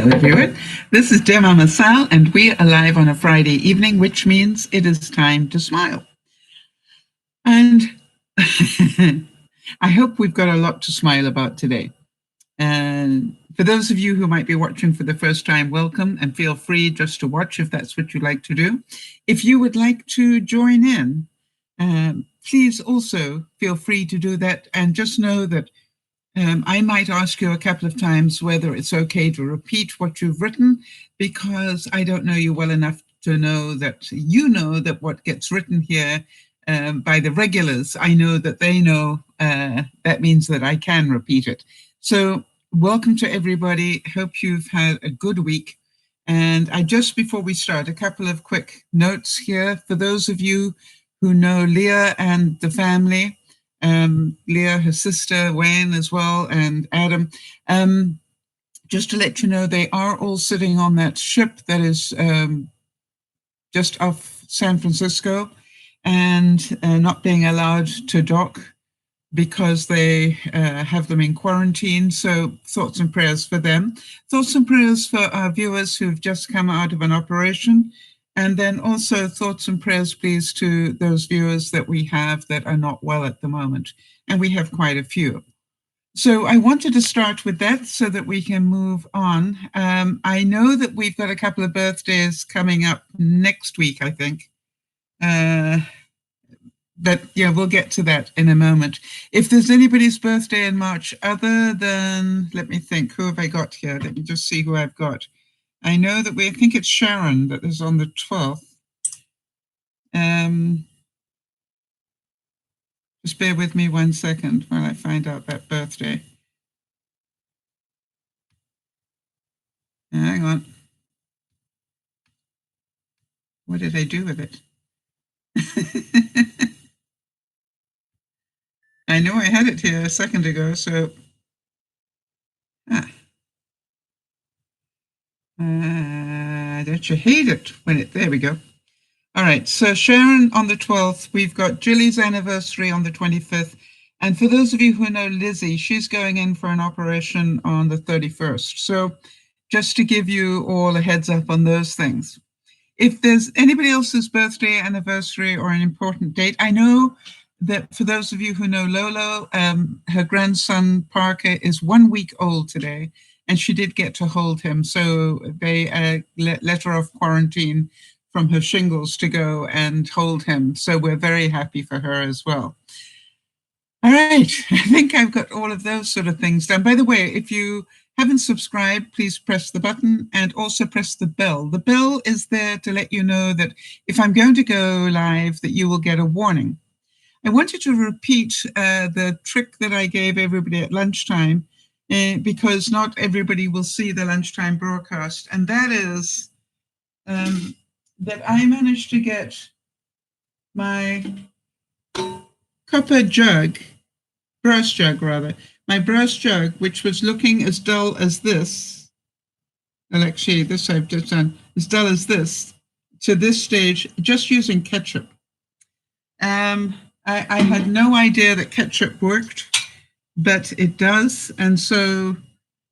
Hello, everyone. This is DearMamaSal, and we are live on a Friday evening, which means it is time to smile. And I hope we've got a lot to smile about today. And for those of you who might be watching for the first time, welcome, and feel free just to watch if that's what you'd like to do. If you would like to join in, please also feel free to do that, and just know that I might ask you a couple of times whether it's okay to repeat what you've written, because I don't know you well enough to know that you know that what gets written here by the regulars, I know that they know that means that I can repeat it. So welcome to everybody. Hope you've had a good week. And just before we start, a couple of quick notes here. For those of you who know Leah and the family, Leah, her sister, Wayne as well, and Adam. Just to let you know, they are all sitting on that ship that is just off San Francisco and not being allowed to dock because they have them in quarantine. So thoughts and prayers for them. Thoughts and prayers for our viewers who've just come out of an operation. And then also thoughts and prayers, please, to those viewers that we have that are not well at the moment. And we have quite a few. So I wanted to start with that so that we can move on. I know that we've got a couple of birthdays coming up next week, I think. But yeah, we'll get to that in a moment. If there's anybody's birthday in March other than, let me think, who have I got here? Let me just see who I've got. I know that I think it's Sharon that is on the 12th. Just bear with me 1 second while I find out that birthday. Hang on. What did I do with it? I know I had it here a second ago, so... don't you hate it when it... There we go. All right, so Sharon on the 12th, we've got Julie's anniversary on the 25th. And for those of you who know Lizzie, she's going in for an operation on the 31st. So just to give you all a heads up on those things. If there's anybody else's birthday, anniversary, or an important date, I know that for those of you who know Lolo, her grandson Parker is 1 week old today, and she did get to hold him. So they let her off quarantine from her shingles to go and hold him. So we're very happy for her as well. All right, I think I've got all of those sort of things done. By the way, if you haven't subscribed, please press the button and also press the bell. The bell is there to let you know that if I'm going to go live, that you will get a warning. I wanted to repeat the trick that I gave everybody at lunchtime because not everybody will see the lunchtime broadcast, and that is that I managed to get my copper jug, brass jug rather, my brass jug, which was looking as dull as this, well actually this I've just done, as dull as this, to this stage, just using ketchup. I had no idea that ketchup worked, but it does, and so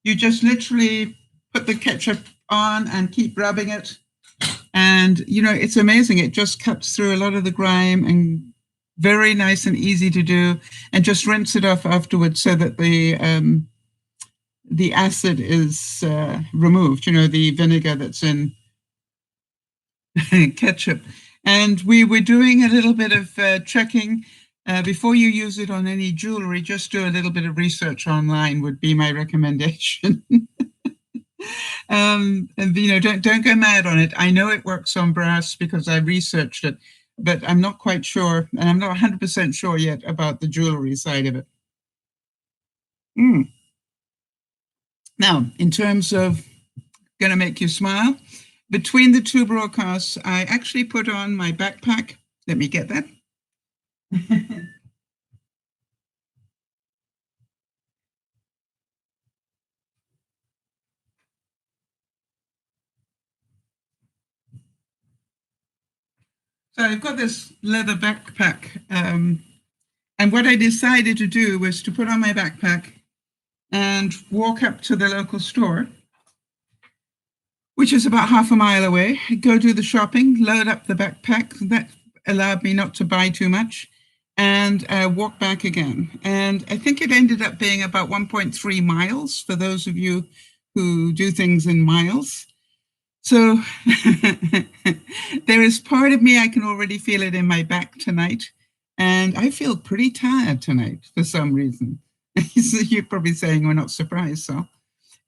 you just literally put the ketchup on and keep rubbing it. And, you know, it's amazing. It just cuts through a lot of the grime and very nice and easy to do. And just rinse it off afterwards so that the acid is removed, you know, the vinegar that's in ketchup. And we were doing a little bit of checking. Before you use it on any jewelry, just do a little bit of research online would be my recommendation. And you know, don't go mad on it. I know it works on brass because I researched it, but I'm not quite sure, and I'm not 100% sure yet about the jewelry side of it. Now, in terms of gonna make you smile, between the two broadcasts, I actually put on my backpack. Let me get that. So I've got this leather backpack, and what I decided to do was to put on my backpack and walk up to the local store which is about half a mile away, go do the shopping, load up the backpack. That allowed me not to buy too much, and walk back again. And I think it ended up being about 1.3 miles for those of you who do things in miles. So there is part of me, I can already feel it in my back tonight. And I feel pretty tired tonight for some reason. So you're probably saying we're not surprised, so.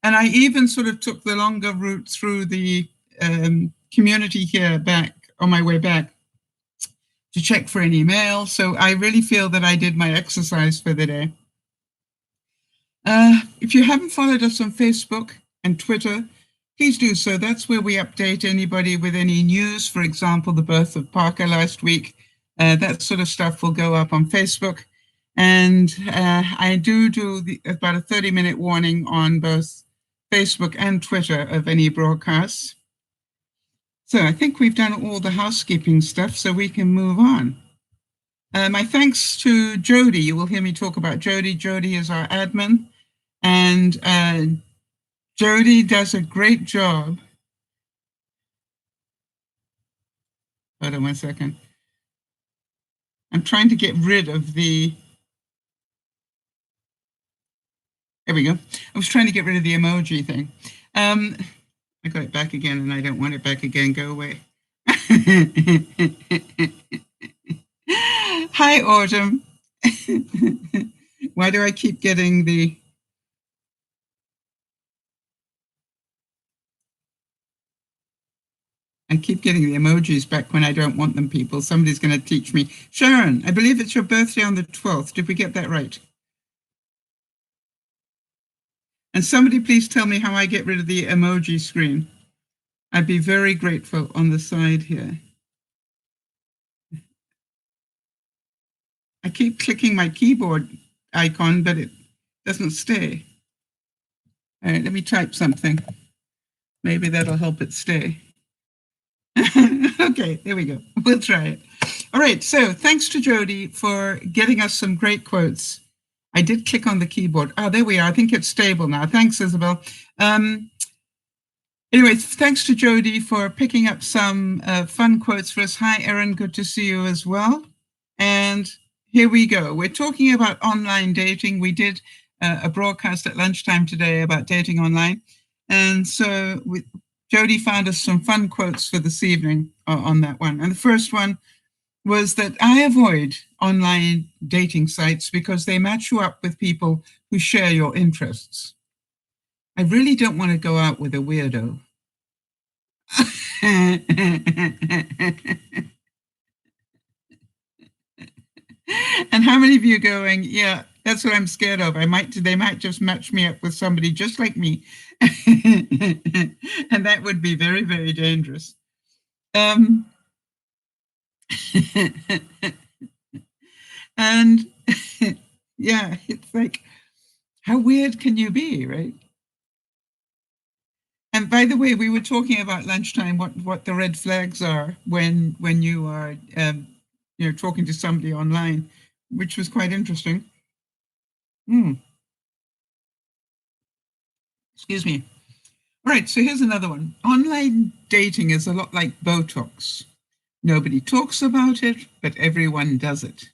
And I even sort of took the longer route through the community here back on my way back to check for any mail. So I really feel that I did my exercise for the day. If you haven't followed us on Facebook and Twitter, please do so. That's where we update anybody with any news. For example, the birth of Parker last week. That sort of stuff will go up on Facebook. And I do about a 30-minute warning on both Facebook and Twitter of any broadcasts. So I think we've done all the housekeeping stuff, so we can move on. My thanks to Jody. You will hear me talk about Jody. Jody is our admin, and Jody does a great job. Hold on 1 second. I'm trying to get rid of the... There we go. I was trying to get rid of the emoji thing. I got it back again, and I don't want it back again. Go away. Hi, Autumn. Why do I keep getting the... I keep getting the emojis back when I don't want them, people. Somebody's going to teach me. Sharon, I believe it's your birthday on the 12th. Did we get that right? And somebody please tell me how I get rid of the emoji screen. I'd be very grateful on the side here. I keep clicking my keyboard icon, but it doesn't stay. All right, let me type something. Maybe that'll help it stay. Okay, there we go. We'll try it. All right, so thanks to Jody for getting us some great quotes. I did click on the keyboard. Oh, there we are. I think it's stable now. Thanks, Isabel. Anyway, thanks to Jody for picking up some fun quotes for us. Hi, Erin. Good to see you as well. And here we go. We're talking about online dating. We did a broadcast at lunchtime today about dating online. And so Jody found us some fun quotes for this evening on that one. And the first one was that I avoid online dating sites because they match you up with people who share your interests. I really don't want to go out with a weirdo. And how many of you are going, yeah, that's what I'm scared of. They might just match me up with somebody just like me. And that would be very, very dangerous. And yeah, it's like, how weird can you be, right? And by the way, we were talking about lunchtime, what the red flags are when you are talking to somebody online, which was quite interesting. Excuse me. All right, so here's another one. Online dating is a lot like Botox. Nobody talks about it, but everyone does it.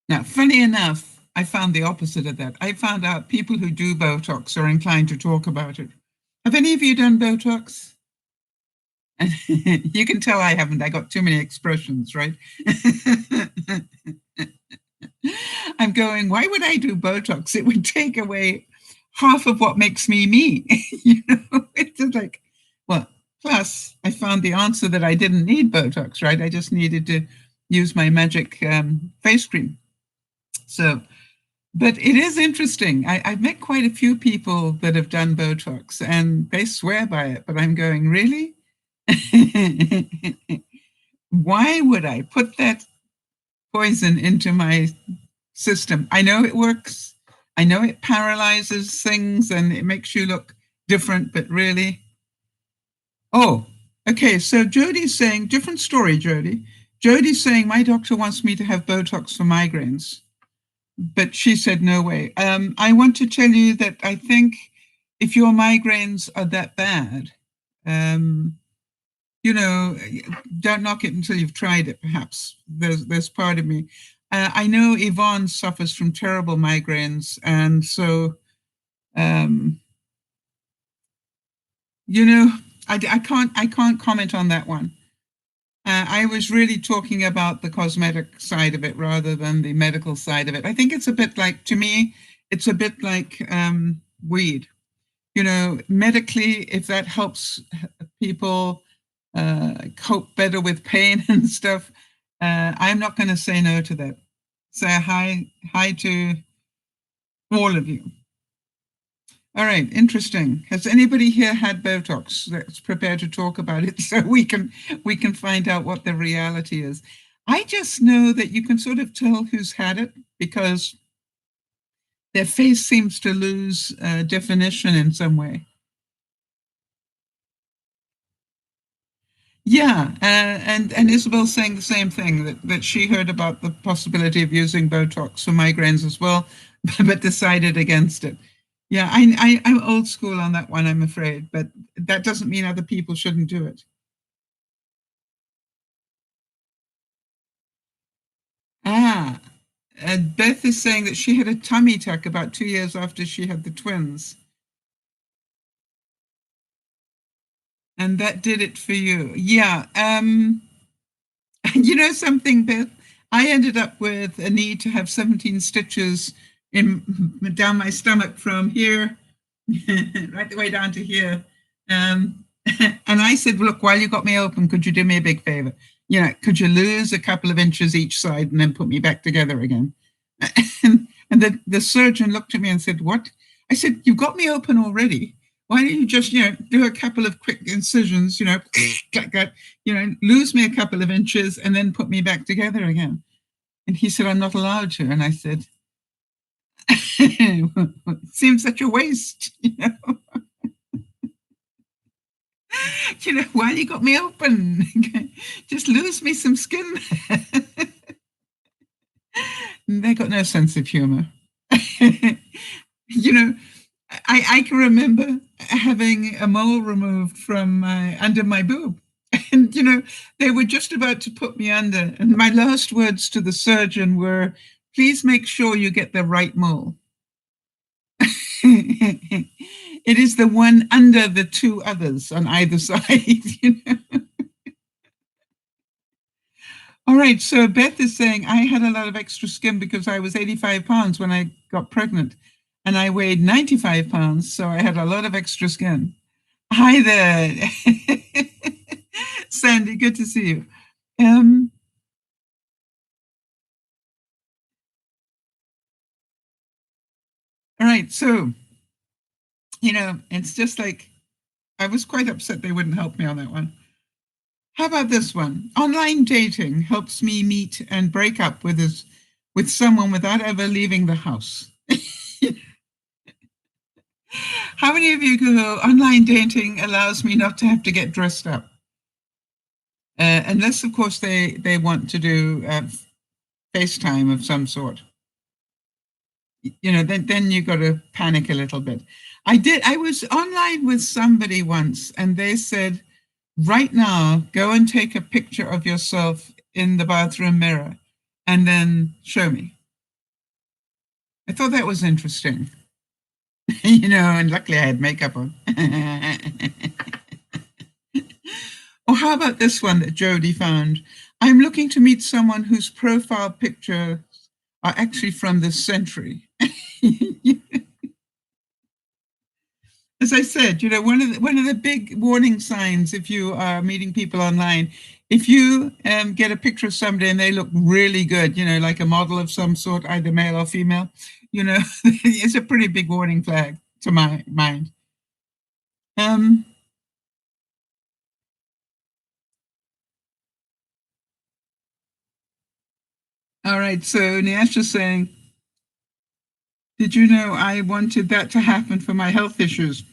Now, funny enough, I found the opposite of that. I found out people who do Botox are inclined to talk about it. Have any of you done Botox? You can tell I haven't. I got too many expressions, right? I'm going, why would I do Botox? It would take away half of what makes me me. It's just like, well, plus I found the answer that I didn't need Botox, right? I just needed to use my magic face cream. So, but it is interesting. I've met quite a few people that have done Botox and they swear by it, but I'm going, really? Why would I put that poison into my system? I know it works. I know it paralyzes things and it makes you look different, but really? Oh, okay. So Jody's saying, different story, Jody. Jody's saying, my doctor wants me to have Botox for migraines, but she said, no way. I want to tell you that I think if your migraines are that bad, You know, don't knock it until you've tried it, perhaps. There's part of me. I know Yvonne suffers from terrible migraines, and so, you know, I can't comment on that one. I was really talking about the cosmetic side of it rather than the medical side of it. I think it's a bit like, to me, it's a bit like weed. You know, medically, if that helps people cope better with pain and stuff, I'm not going to say no to that. Say hi to all of you. All right, interesting. Has anybody here had Botox? Let's prepare to talk about it so we can find out what the reality is. I just know that you can sort of tell who's had it because their face seems to lose definition in some way. Yeah, and Isabel's saying the same thing, that she heard about the possibility of using Botox for migraines as well, but decided against it. Yeah, I'm old school on that one, I'm afraid, but that doesn't mean other people shouldn't do it. Ah, Beth is saying that she had a tummy tuck about 2 years after she had the twins, and that did it for you. Yeah, you know something, Beth? I ended up with a need to have 17 stitches in down my stomach from here right the way down to here. Um, and I said, look, while you got me open, could you do me a big favor? You know, could you lose a couple of inches each side and then put me back together again? And the surgeon looked at me and said, what? I said, you've got me open already. Why don't you just, you know, do a couple of quick incisions, you know, you know, lose me a couple of inches and then put me back together again. And he said, I'm not allowed to. And I said, seems such a waste, you know. You know, why you got me open? Just lose me some skin. They got no sense of humor. You know, I can remember having a mole removed from under my boob. And, you know, they were just about to put me under. And my last words to the surgeon were, please make sure you get the right mole. It is the one under the two others on either side. You know? All right, so Beth is saying, I had a lot of extra skin because I was 85 pounds when I got pregnant, and I weighed 95 pounds, so I had a lot of extra skin. Hi there. Sandy, good to see you. All right, so, you know, it's just like, I was quite upset they wouldn't help me on that one. How about this one? Online dating helps me meet and break up with someone without ever leaving the house. How many of you go, online dating allows me not to have to get dressed up? Unless, of course, they want to do FaceTime of some sort. You know, then you got to panic a little bit. I was online with somebody once, and they said, right now, go and take a picture of yourself in the bathroom mirror and then show me. I thought that was interesting. You know, and luckily I had makeup on. Or how about this one that Jody found? I'm looking to meet someone whose profile pictures are actually from this century. As I said, you know, one of the big warning signs if you are meeting people online, if you get a picture of somebody and they look really good, you know, like a model of some sort, either male or female, you know, it's a pretty big warning flag to my mind. Um, all right, so Nyasha's saying, did you know I wanted that to happen for my health issues?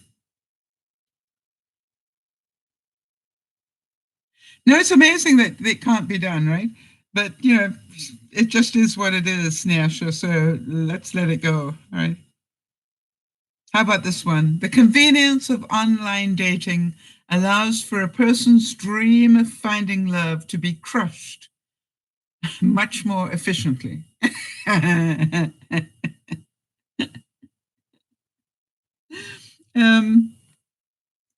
No, it's amazing that it can't be done, right? But, you know, it just is what it is, Nyasha, so let's let it go, all right? How about this one? The convenience of online dating allows for a person's dream of finding love to be crushed much more efficiently.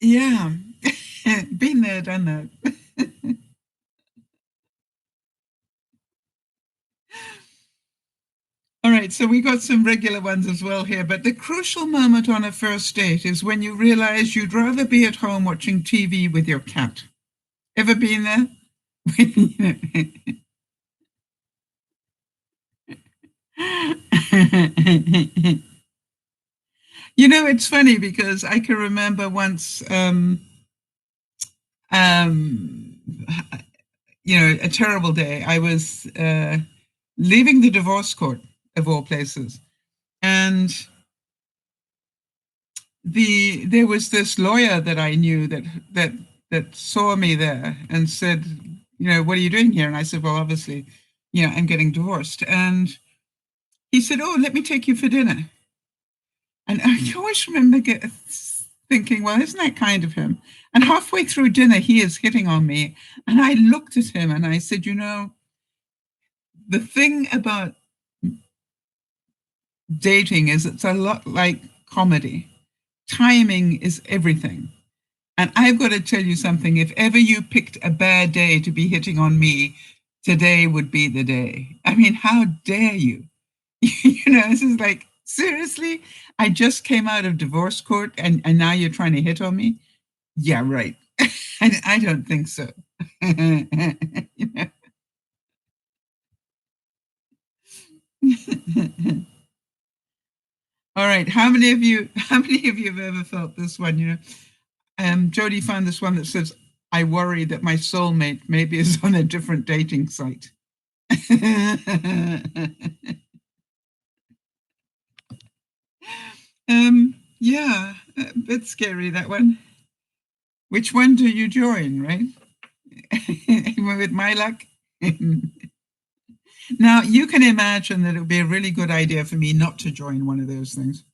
Yeah, been there, done that. All right, so we got some regular ones as well here, but the crucial moment on a first date is when you realize you'd rather be at home watching TV with your cat. Ever been there? You know, it's funny because I can remember once, um, a terrible day. I was leaving the divorce court, of all places, and there was this lawyer that I knew that saw me there and said, what are you doing here? And I said, well, obviously, I'm getting divorced. And he said, oh, let me take you for dinner. And I always remember thinking, well, isn't that kind of him? And halfway through dinner, he is hitting on me. And I looked at him and I said, the thing about dating is it's a lot like comedy. Timing is everything. And I've got to tell you something. If ever you picked a bad day to be hitting on me, today would be the day. I mean, how dare you? This is like, seriously? I just came out of divorce court and now you're trying to hit on me? Yeah, right. I don't think so. All right. How many of you have ever felt this one? Jody found this one that says, I worry that my soulmate maybe is on a different dating site. Yeah, a bit scary, that one. Which one do you join, right? With my luck? Now, you can imagine that it would be a really good idea for me not to join one of those things.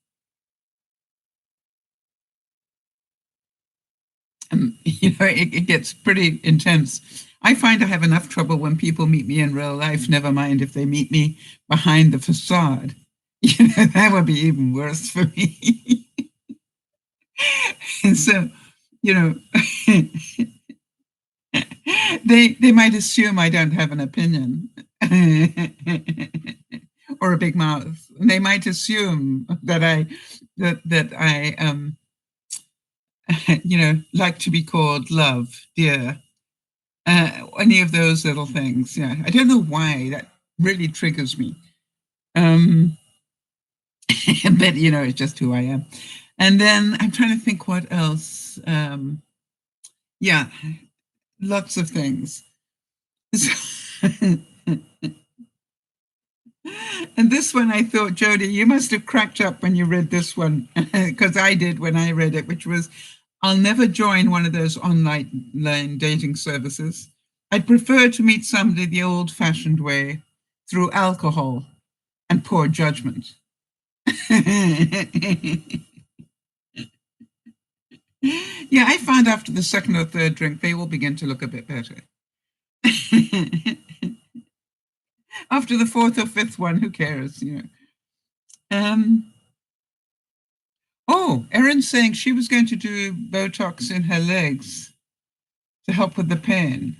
It gets pretty intense. I find I have enough trouble when people meet me in real life, never mind if they meet me behind the facade. That would be even worse for me. And so, they might assume I don't have an opinion or a big mouth. And they might assume that I like to be called love, dear, any of those little things. Yeah, I don't know why that really triggers me. But it's just who I am. And then I'm trying to think what else. Yeah, lots of things. And this one, I thought, Jody, you must have cracked up when you read this one, because I did when I read it, which was, I'll never join one of those online dating services. I'd prefer to meet somebody the old-fashioned way, through alcohol and poor judgment. Yeah, I found after the second or third drink, they all begin to look a bit better. After the fourth or fifth one, who cares? Oh, Erin's saying she was going to do Botox in her legs to help with the pain.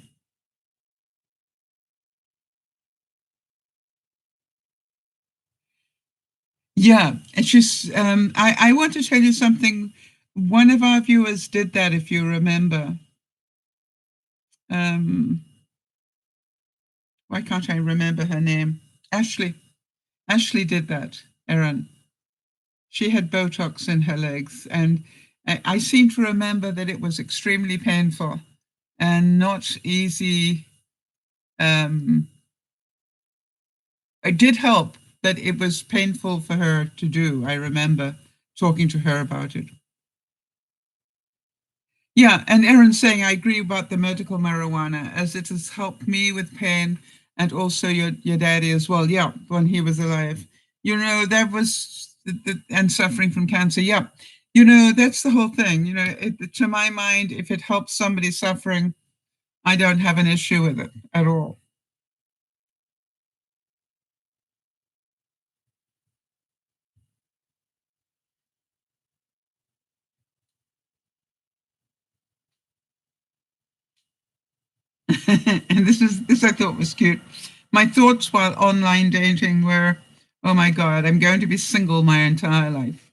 Yeah, and she's. I want to tell you something. One of our viewers did that, if you remember. Why can't I remember her name? Ashley. Ashley did that, Erin. She had Botox in her legs, and I seem to remember that it was extremely painful and not easy. It did help, but it was painful for her to do. I remember talking to her about it. Yeah, and Erin's saying, I agree about the medical marijuana, as it has helped me with pain and also your daddy as well. Yeah, when he was alive. That was, and suffering from cancer. Yeah, That's the whole thing. To my mind, if it helps somebody suffering, I don't have an issue with it at all. And this I thought was cute. My thoughts while online dating were, oh my God, I'm going to be single my entire life.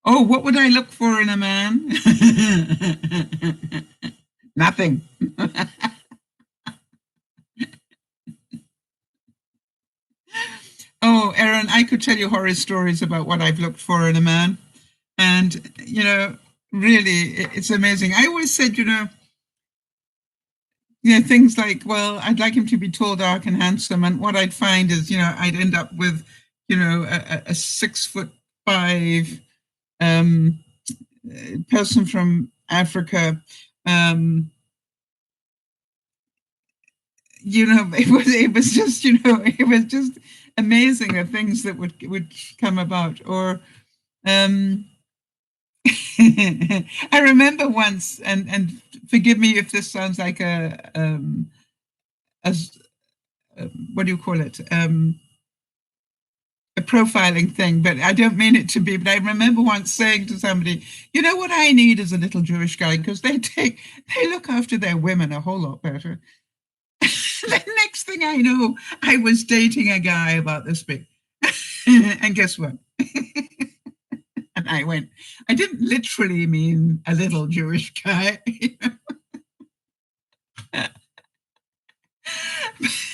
Oh, what would I look for in a man? Nothing. Oh, Erin, I could tell you horror stories about what I've looked for in a man. And, really, it's amazing. I always said, things like, well, I'd like him to be tall, dark, and handsome. And what I'd find is, I'd end up with, a 6'5" um, person from Africa. It was just, it was just amazing the things that would come about. Or I remember once, and forgive me if this sounds like a what do you call it? A profiling thing, but I don't mean it to be. But I remember once saying to somebody, what I need is a little Jewish guy because they look after their women a whole lot better. The next thing I know, I was dating a guy about this big. And guess what? And I didn't literally mean a little Jewish guy.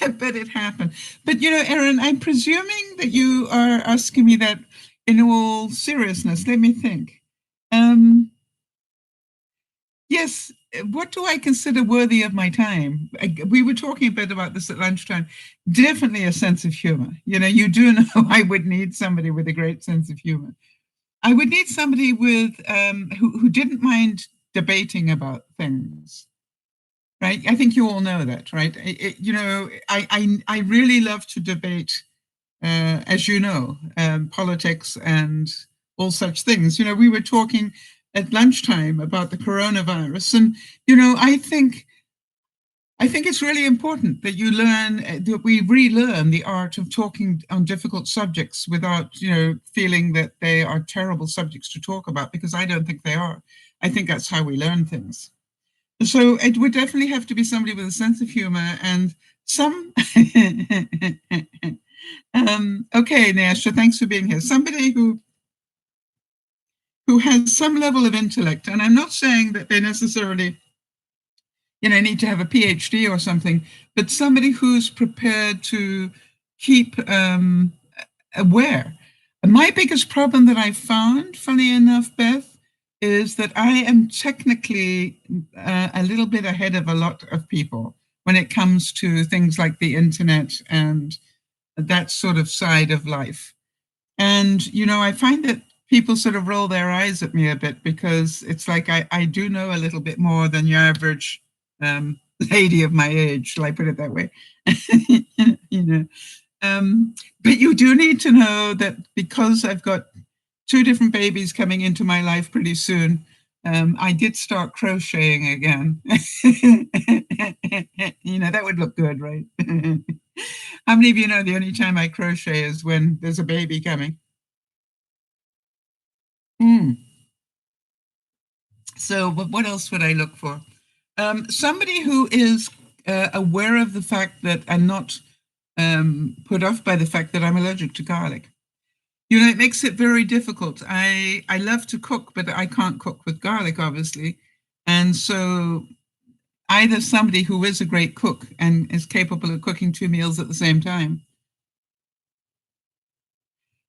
But it happened. But Erin, I'm presuming that you are asking me that in all seriousness. Let me think. Yes, what do I consider worthy of my time? We were talking a bit about this at lunchtime. Definitely a sense of humor. You do know I would need somebody with a great sense of humor. I would need somebody with who didn't mind debating about things. Right? I think you all know that, right? I really love to debate, as you know, politics and all such things. We were talking at lunchtime about the coronavirus, and I think it's really important that you learn that we relearn the art of talking on difficult subjects without feeling that they are terrible subjects to talk about, because I don't think they are. I think that's how we learn things. So it would definitely have to be somebody with a sense of humor and some. Okay, Nasha, thanks for being here. Somebody who has some level of intellect, and I'm not saying that they necessarily, need to have a PhD or something, but somebody who's prepared to keep aware. My biggest problem that I found, funny enough, Beth, is that I am technically a little bit ahead of a lot of people when it comes to things like the internet and that sort of side of life. And, I find that people sort of roll their eyes at me a bit because it's like I do know a little bit more than your average lady of my age, shall I put it that way? you know. But you do need to know that because I've got 2 different babies coming into my life pretty soon, I did start crocheting again. That would look good, right? How many of you know the only time I crochet is when there's a baby coming? So what else would I look for? Somebody who is aware of the fact that I'm not put off by the fact that I'm allergic to garlic. It makes it very difficult. I love to cook, but I can't cook with garlic, obviously. And so either somebody who is a great cook and is capable of cooking 2 meals at the same time.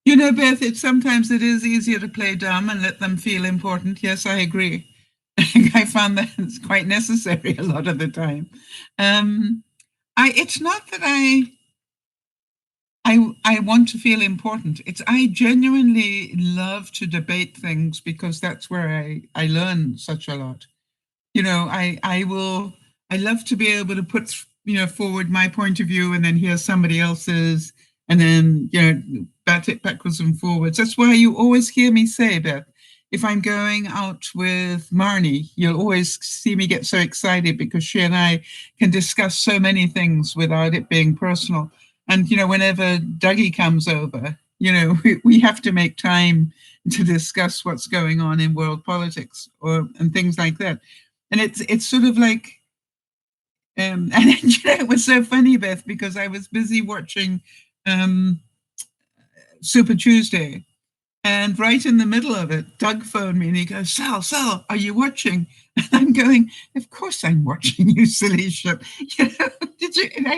Beth, sometimes it is easier to play dumb and let them feel important. Yes, I agree. I found that it's quite necessary a lot of the time. It's not that I want to feel important. I genuinely love to debate things because that's where I learn such a lot. I love to be able to put forward my point of view and then hear somebody else's and then, bat it backwards and forwards. That's why you always hear me say, Beth, if I'm going out with Marnie, you'll always see me get so excited because she and I can discuss so many things without it being personal. And, whenever Dougie comes over, we have to make time to discuss what's going on in world politics and things like that. And it's sort of like, and it was so funny, Beth, because I was busy watching Super Tuesday. And right in the middle of it, Doug phoned me and he goes, Sal, are you watching? And I'm going, of course I'm watching, you silly shit. Did you? And I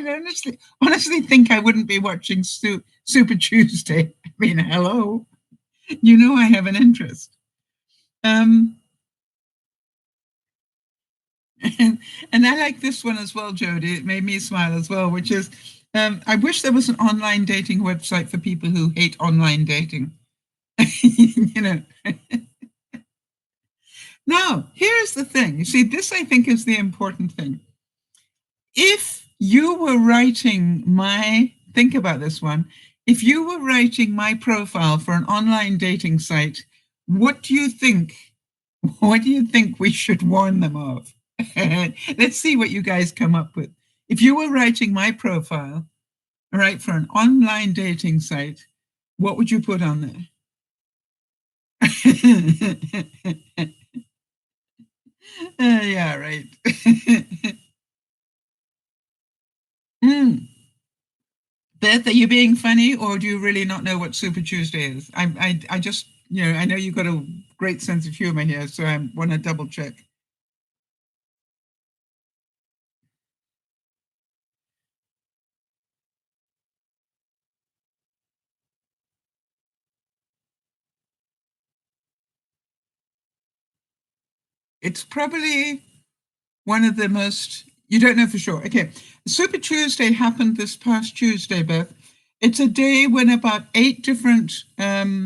honestly think I wouldn't be watching Super Tuesday. I mean, hello, I have an interest. And I like this one as well, Jody. It made me smile as well, which is, I wish there was an online dating website for people who hate online dating. Now, here's the thing. You see, this I think is the important thing. If you were writing think about this one, if you were writing my profile for an online dating site, what do you think we should warn them of? Let's see what you guys come up with. If you were writing my profile, right, for an online dating site, what would you put on there? Yeah, right. Beth, are you being funny, or do you really not know what Super Tuesday is? I just, I know you've got a great sense of humor here, so I want to double check. It's probably one of the most, you don't know for sure. Okay, Super Tuesday happened this past Tuesday, Beth. It's a day when about 8 different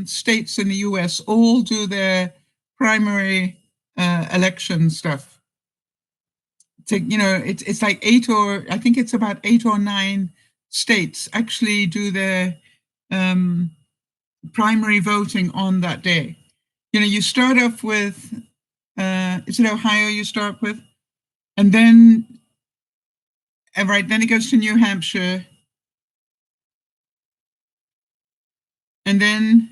states in the US all do their primary election stuff. It's like I think it's about 8 or 9 states actually do their primary voting on that day. You start off with, is it Ohio you start with? And then, right, then it goes to New Hampshire. And then,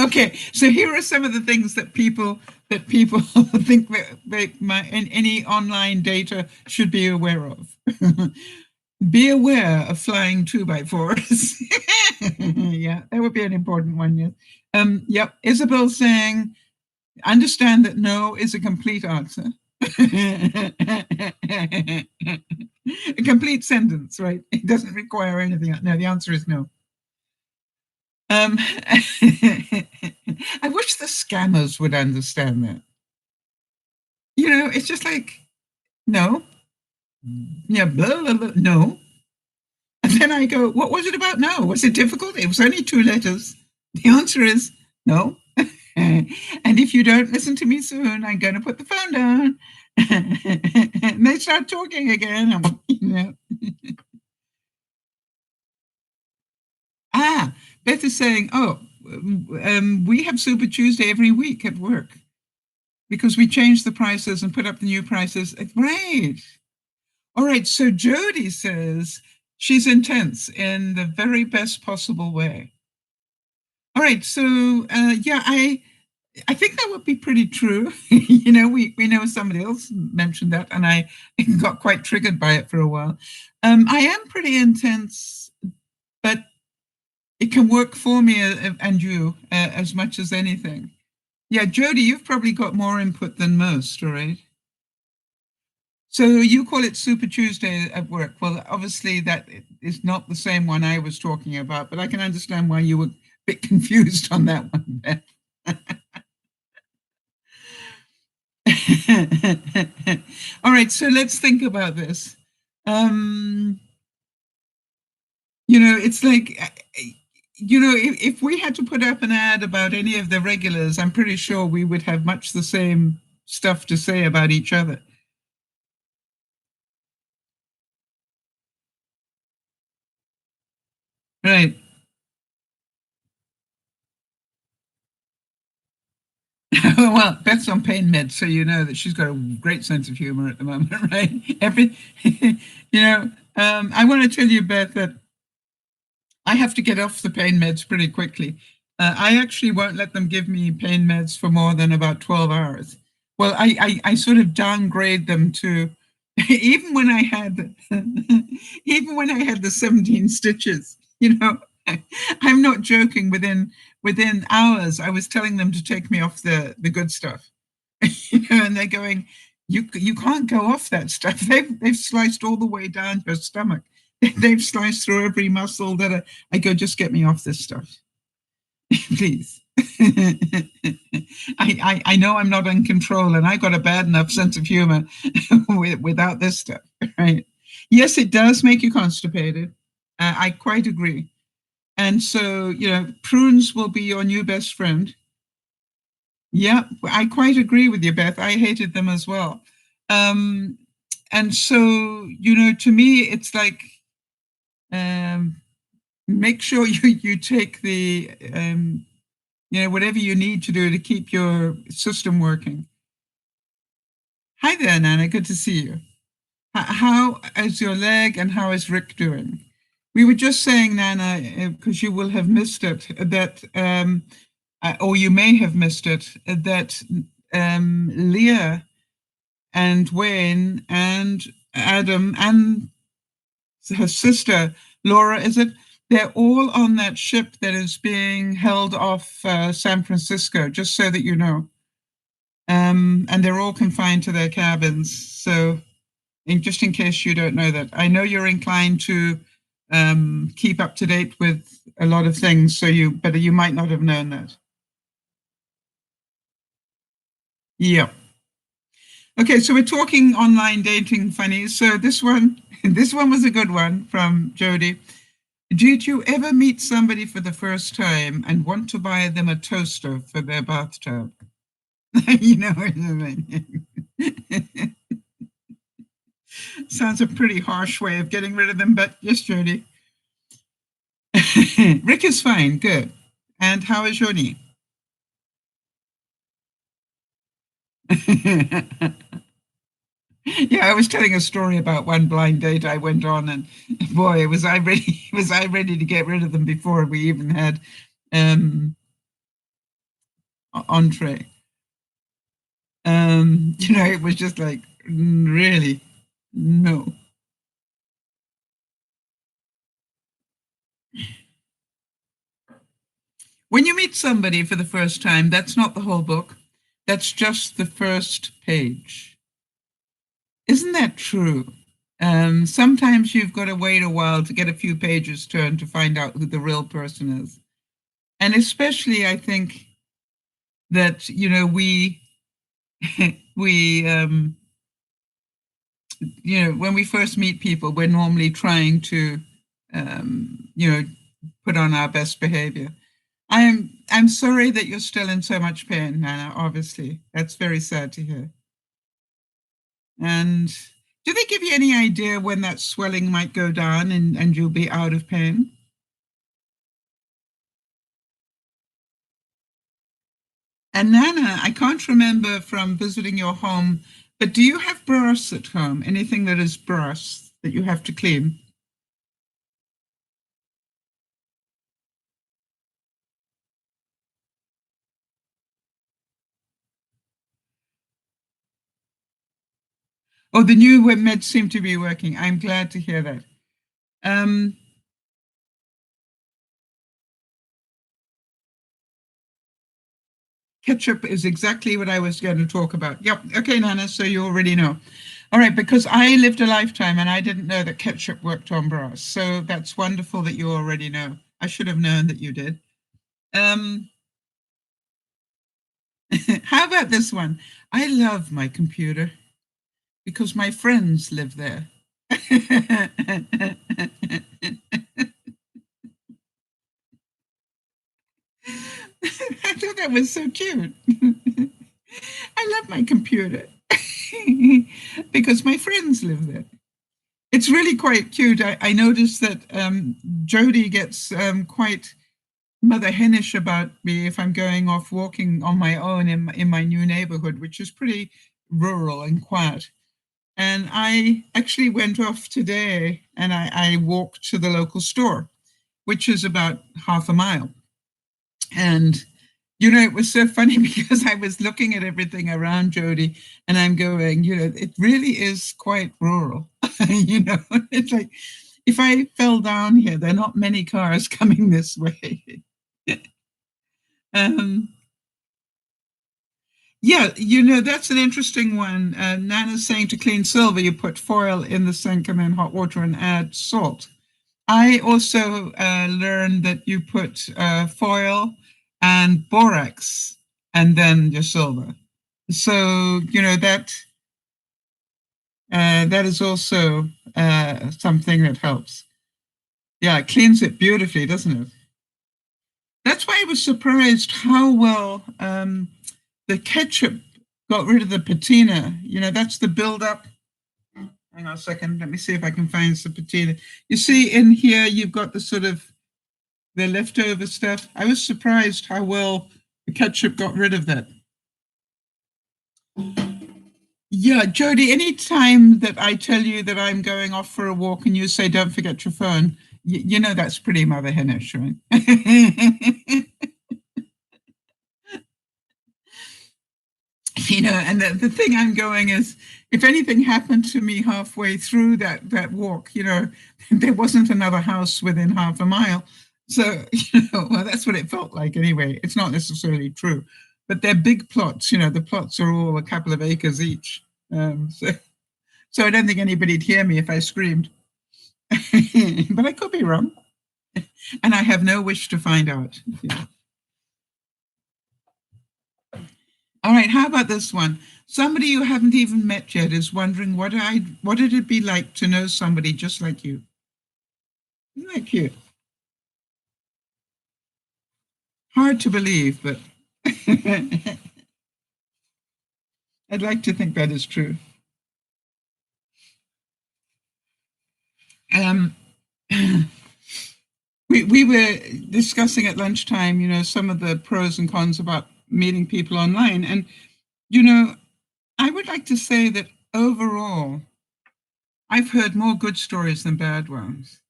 okay, so here are some of the things that people think any online data should be aware of. Be aware of flying 2x4s. Yeah, that would be an important one. Yes. Yep. Isabel saying, understand that no is a complete answer. A complete sentence, right? It doesn't require anything. No, the answer is no. I wish the scammers would understand that. It's just like, no. Yeah, blah, blah, blah, no. And then I go, what was it about no? Was it difficult? It was only 2 letters. The answer is no. And if you don't listen to me soon, I'm going to put the phone down. And they start talking again. Beth is saying, we have Super Tuesday every week at work because we change the prices and put up the new prices. Right. All right. So Jody says she's intense in the very best possible way. All right. So, yeah, I think that would be pretty true. We know somebody else mentioned that, and I got quite triggered by it for a while. I am pretty intense, but it can work for me and you as much as anything. Yeah, Jody, you've probably got more input than most, all right? So you call it Super Tuesday at work. Well, obviously that is not the same one I was talking about, but I can understand why you were a bit confused on that one, Beth. All right, so let's think about this. It's like, if we had to put up an ad about any of the regulars, I'm pretty sure we would have much the same stuff to say about each other. Well, Beth's on pain meds, so you know that she's got a great sense of humor at the moment, right? I want to tell you, Beth, that I have to get off the pain meds pretty quickly. I actually won't let them give me pain meds for more than about 12 hours. Well, I sort of downgrade them to even when I had even when I had the 17 stitches, I'm not joking. Within hours, I was telling them to take me off the good stuff. And they're going, you can't go off that stuff. They've sliced all the way down your stomach. They've sliced through every muscle that I go, just get me off this stuff, please. I know I'm not in control, and I got a bad enough sense of humor without this stuff, right? Yes, it does make you constipated. I quite agree. And so, prunes will be your new best friend. Yeah, I quite agree with you, Beth. I hated them as well. And so, to me, it's like, make sure you take the, whatever you need to do to keep your system working. Hi there, Nana. Good to see you. How is your leg and how is Rick doing? We were just saying, Nana, because you will have missed it, that, or you may have missed it, that Leah and Wayne and Adam and her sister, Laura, is it? They're all on that ship that is being held off San Francisco, just so that you know. And they're all confined to their cabins. So, just in case you don't know that, I know you're inclined to keep up to date with a lot of things, but you might not have known that. Yeah. Okay, so we're talking online dating funnies. So this one was a good one from Jody. Did you ever meet somebody for the first time and want to buy them a toaster for their bathtub? You know what I mean? Sounds a pretty harsh way of getting rid of them, but yes, Jody. Rick is fine, good. And how is your knee? Yeah, I was telling a story about one blind date I went on, and boy, was I ready! Was I ready to get rid of them before we even had entree? It was just like, really, no. When you meet somebody for the first time, that's not the whole book. That's just the first page. Isn't that true? Sometimes you've got to wait a while to get a few pages turned to find out who the real person is. And especially, I think that, we, we, when we first meet people, we're normally trying to, put on our best behavior. I'm sorry that you're still in so much pain, Nana, obviously. That's very sad to hear. And do they give you any idea when that swelling might go down and you'll be out of pain? And Nana, I can't remember from visiting your home, but do you have brass at home? Anything that is brass that you have to clean? Oh, the new meds seem to be working. I'm glad to hear that. Ketchup is exactly what I was going to talk about. Yep. Okay, Nana, so you already know. All right, because I lived a lifetime and I didn't know that ketchup worked on brass. So that's wonderful that you already know. I should have known that you did. How about this one? I love my computer because my friends live there. I thought that was so cute. I love my computer because my friends live there. It's really quite cute. I noticed that Jody gets quite mother henish about me if I'm going off walking on my own in my new neighborhood, which is pretty rural and quiet. And I actually went off today and I walked to the local store, which is about half a mile. And, it was so funny because I was looking at everything around Jody and I'm going, it really is quite rural. It's like, if I fell down here, there are not many cars coming this way. um, yeah, that's an interesting one. Nana's saying to clean silver, you put foil in the sink and then hot water and add salt. I also learned that you put foil and borax and then your silver. So, that is also something that helps. Yeah, it cleans it beautifully, doesn't it? That's why I was surprised how well the ketchup got rid of the patina. That's the build-up. Hang on a second. Let me see if I can find some patina. You see in here, you've got the sort of the leftover stuff. I was surprised how well the ketchup got rid of that. Yeah, Jody, anytime that I tell you that I'm going off for a walk and you say, don't forget your phone, that's pretty mother henish, right? And the thing I'm going is, if anything happened to me halfway through that walk, there wasn't another house within half a mile. So, well, that's what it felt like anyway. It's not necessarily true, but they're big plots. The plots are all a couple of acres each. So I don't think anybody'd hear me if I screamed, but I could be wrong. And I have no wish to find out. All right, how about this one? Somebody you haven't even met yet is wondering what did it be like to know somebody just like you? Isn't that cute? Hard to believe, but I'd like to think that is true. Um, we were discussing at lunchtime, some of the pros and cons about meeting people online. And, I would like to say that overall, I've heard more good stories than bad ones.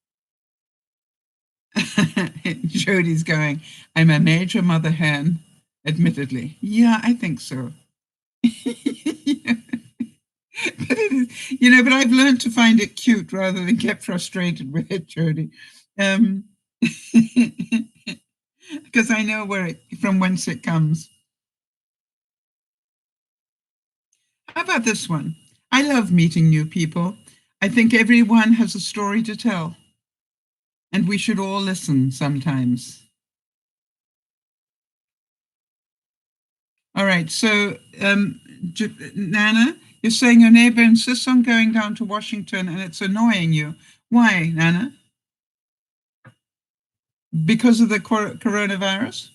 Jody's going, I'm a major mother hen, admittedly. Yeah, I think so. But I've learned to find it cute rather than get frustrated with it, Jody. Because I know from whence it comes. How about this one? I love meeting new people. I think everyone has a story to tell, and we should all listen sometimes. All right, so Nana, you're saying your neighbor insists on going down to Washington and it's annoying you. Why, Nana? Because of the coronavirus?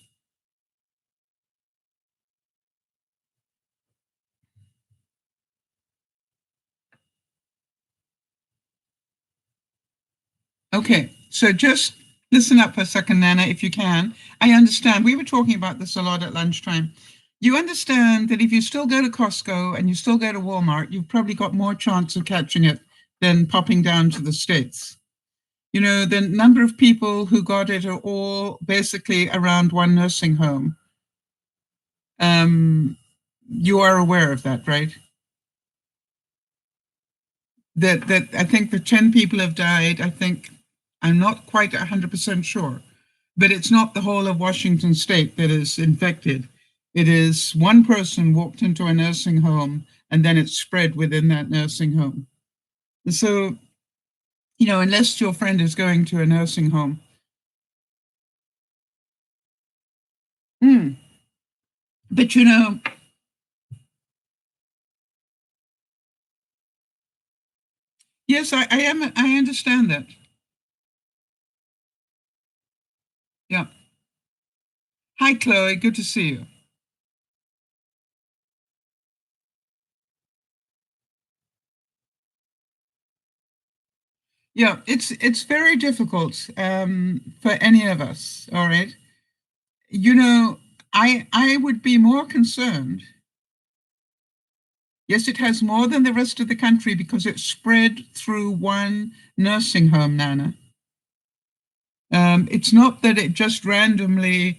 Okay, so just listen up for a second, Nana, if you can. I understand. We were talking about this a lot at lunchtime. You understand that if you still go to Costco and you still go to Walmart, you've probably got more chance of catching it than popping down to the States. The number of people who got it are all basically around one nursing home. You are aware of that, right? That I think the 10 people have died. I think I'm not quite 100% sure, but it's not the whole of Washington state that is infected. It is one person walked into a nursing home and then it spread within that nursing home. So, unless your friend is going to a nursing home. But yes, I am. I understand that. Yeah. Hi, Chloe. Good to see you. Yeah, it's very difficult for any of us. All right. You know, I would be more concerned. Yes, it has more than the rest of the country because it's spread through one nursing home, Nana. It's not that it just randomly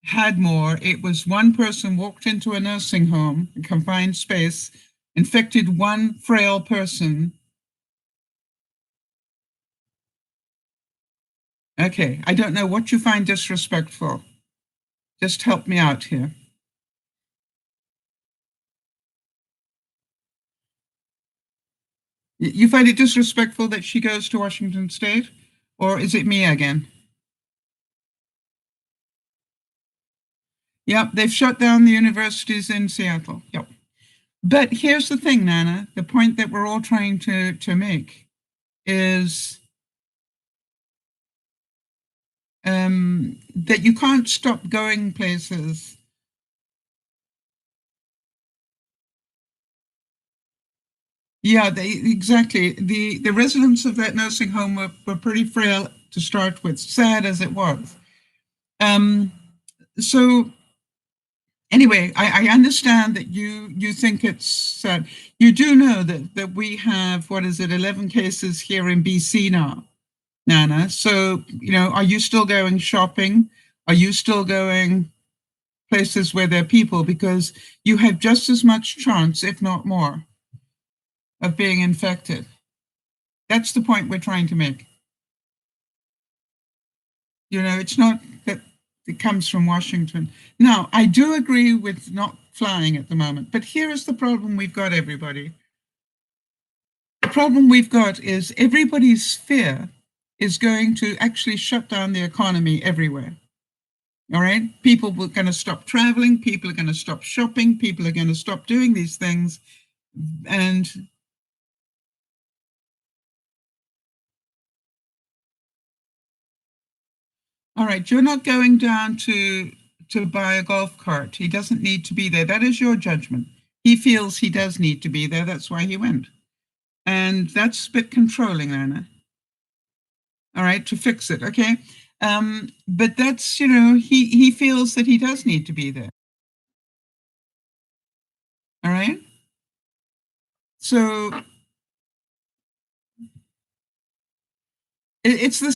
had more. It was one person walked into a nursing home, a confined space, infected one frail person. Okay, I don't know what you find disrespectful. Just help me out here. You find it disrespectful that she goes to Washington State? Or is it me again? Yep, they've shut down the universities in Seattle. Yep. But here's the thing, Nana, the point that we're all trying to make is that you can't stop going places. Yeah, exactly. The residents of that nursing home were pretty frail to start with, sad as it was. So anyway, I understand that you think it's sad. You do know that we have, what is it, 11 cases here in BC now, Nana. So, are you still going shopping? Are you still going places where there are people? Because you have just as much chance, if not more, of being infected. That's the point we're trying to make. It's not that it comes from Washington. Now, I do agree with not flying at the moment, but here is the problem we've got, everybody. The problem we've got is everybody's fear is going to actually shut down the economy everywhere. All right? People are going to stop traveling. People are going to stop shopping. People are going to stop doing these things. And all right, you're not going down to buy a golf cart. He doesn't need to be there. That is your judgment. He feels he does need to be there. That's why he went. And that's a bit controlling, Anna. All right, to fix it, okay? But that's, he feels that he does need to be there. All right? So it's the same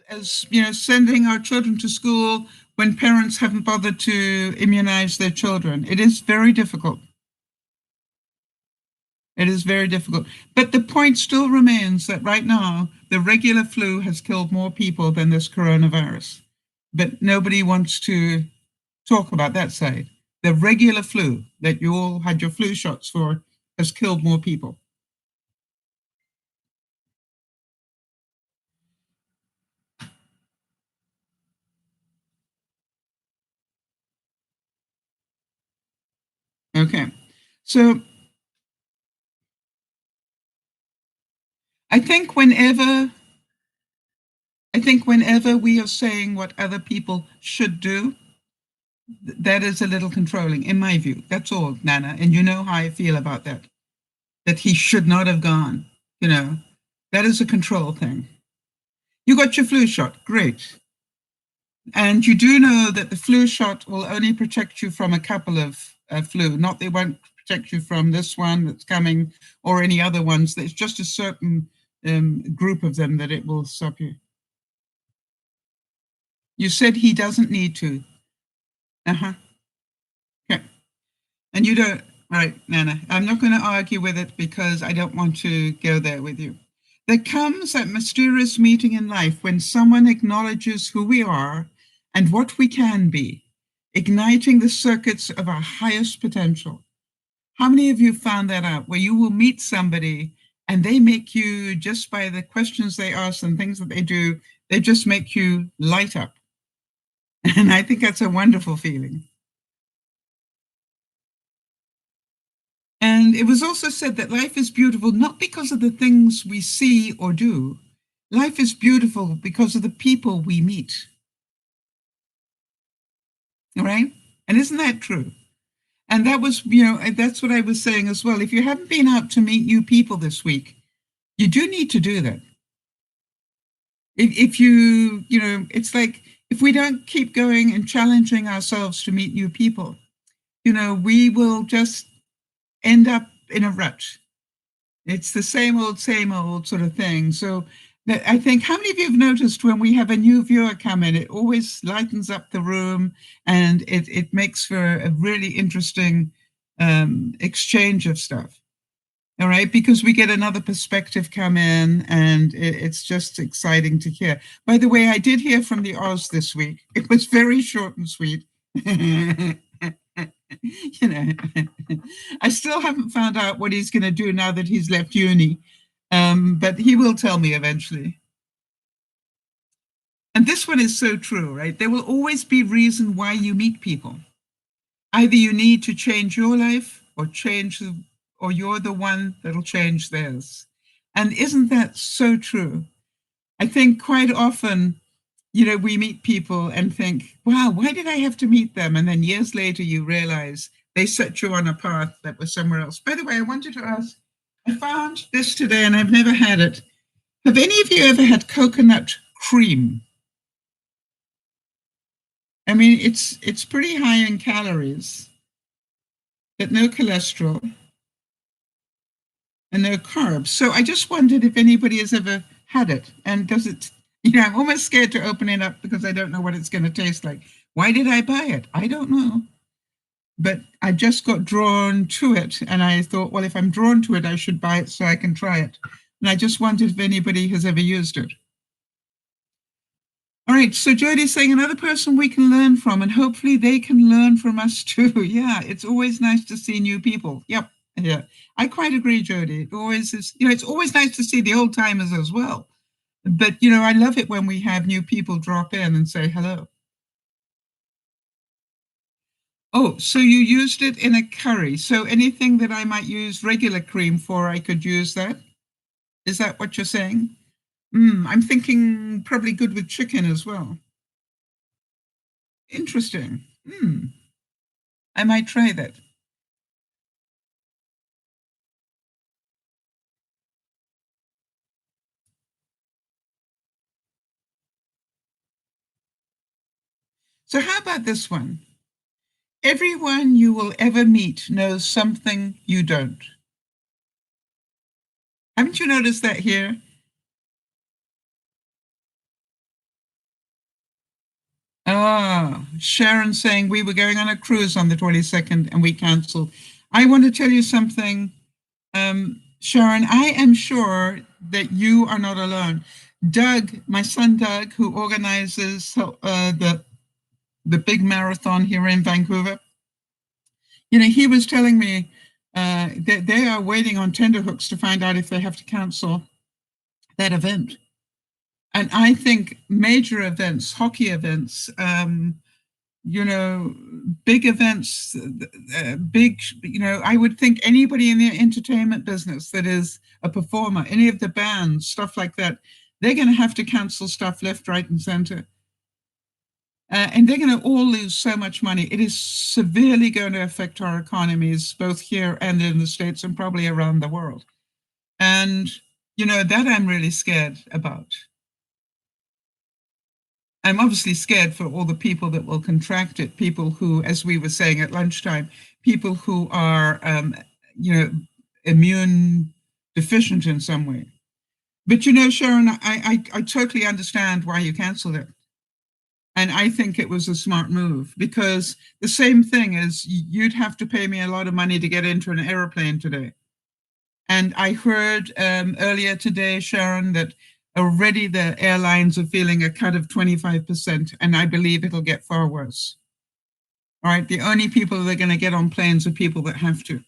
as, sending our children to school when parents haven't bothered to immunize their children. It is very difficult. It is very difficult. But the point still remains that right now, the regular flu has killed more people than this coronavirus. But nobody wants to talk about that side. The regular flu that you all had your flu shots for has killed more people. Okay. So I think whenever we are saying what other people should do, that is a little controlling, in my view. That's all, Nana. And you know how I feel about that. That he should not have gone. That is a control thing. You got your flu shot, great. And you do know that the flu shot will only protect you from a couple of flu, not they won't protect you from this one that's coming or any other ones. There's just a certain group of them that it will stop you. You said he doesn't need to. Uh-huh. Okay. And you don't, all right, Nana, I'm not going to argue with it because I don't want to go there with you. There comes that mysterious meeting in life when someone acknowledges who we are and what we can be, igniting the circuits of our highest potential. How many of you found that out, where you will meet somebody and they make you, just by the questions they ask and things that they do, they just make you light up? And I think that's a wonderful feeling. And it was also said that life is beautiful not because of the things we see or do. Life is beautiful because of the people we meet. All right? And isn't that true? And that was, that's what I was saying as well. If you haven't been out to meet new people this week, you do need to do that. If you, it's like if we don't keep going and challenging ourselves to meet new people, we will just end up in a rut. It's the same old sort of thing. So I think, how many of you have noticed when we have a new viewer come in, it always lightens up the room, and it makes for a really interesting exchange of stuff. All right, because we get another perspective come in, and it's just exciting to hear. By the way, I did hear from the Oz this week. It was very short and sweet. I still haven't found out what he's going to do now that he's left uni, but he will tell me eventually. And this one is so true, right? There will always be reason why you meet people. Either you need to change your life, or you're the one that'll change theirs. And isn't that so true? I think quite often, we meet people and think, wow, why did I have to meet them? And then years later, you realize they set you on a path that was somewhere else. By the way, I wanted to ask, I found this today and I've never had it. Have any of you ever had coconut cream? I mean, it's pretty high in calories, but no cholesterol and no carbs. So I just wondered if anybody has ever had it, and does it, I'm almost scared to open it up because I don't know what it's going to taste like. Why did I buy it? I don't know. But I just got drawn to it, and I thought, well, if I'm drawn to it, I should buy it so I can try it. And I just wondered if anybody has ever used it. All right, so Jody's saying another person we can learn from, and hopefully they can learn from us too. Yeah, it's always nice to see new people. Yep, yeah, I quite agree, Jody. It always is. It's always nice to see the old timers as well. But I love it when we have new people drop in and say hello. Oh, so you used it in a curry. So anything that I might use regular cream for, I could use that. Is that what you're saying? I'm thinking probably good with chicken as well. Interesting. I might try that. So how about this one? Everyone you will ever meet knows something you don't. Haven't you noticed that here? Sharon saying we were going on a cruise on the 22nd and we canceled. I want to tell you something, Sharon. I am sure that you are not alone. Doug, my son Doug, who organizes the big marathon here in Vancouver, he was telling me that they are waiting on tenterhooks to find out if they have to cancel that event. And I think major events, hockey events, big events, I would think anybody in the entertainment business that is a performer, any of the bands, stuff like that, they're going to have to cancel stuff left, right, and center. And they're going to all lose so much money. It is severely going to affect our economies, both here and in the States and probably around the world. And, that I'm really scared about. I'm obviously scared for all the people that will contract it, people who, as we were saying at lunchtime, people who are, immune deficient in some way. But, Sharon, I totally understand why you canceled it. And I think it was a smart move, because the same thing is you'd have to pay me a lot of money to get into an airplane today. And I heard earlier today, Sharon, that already the airlines are feeling a cut of 25%, and I believe it'll get far worse. All right, the only people that are going to get on planes are people that have to,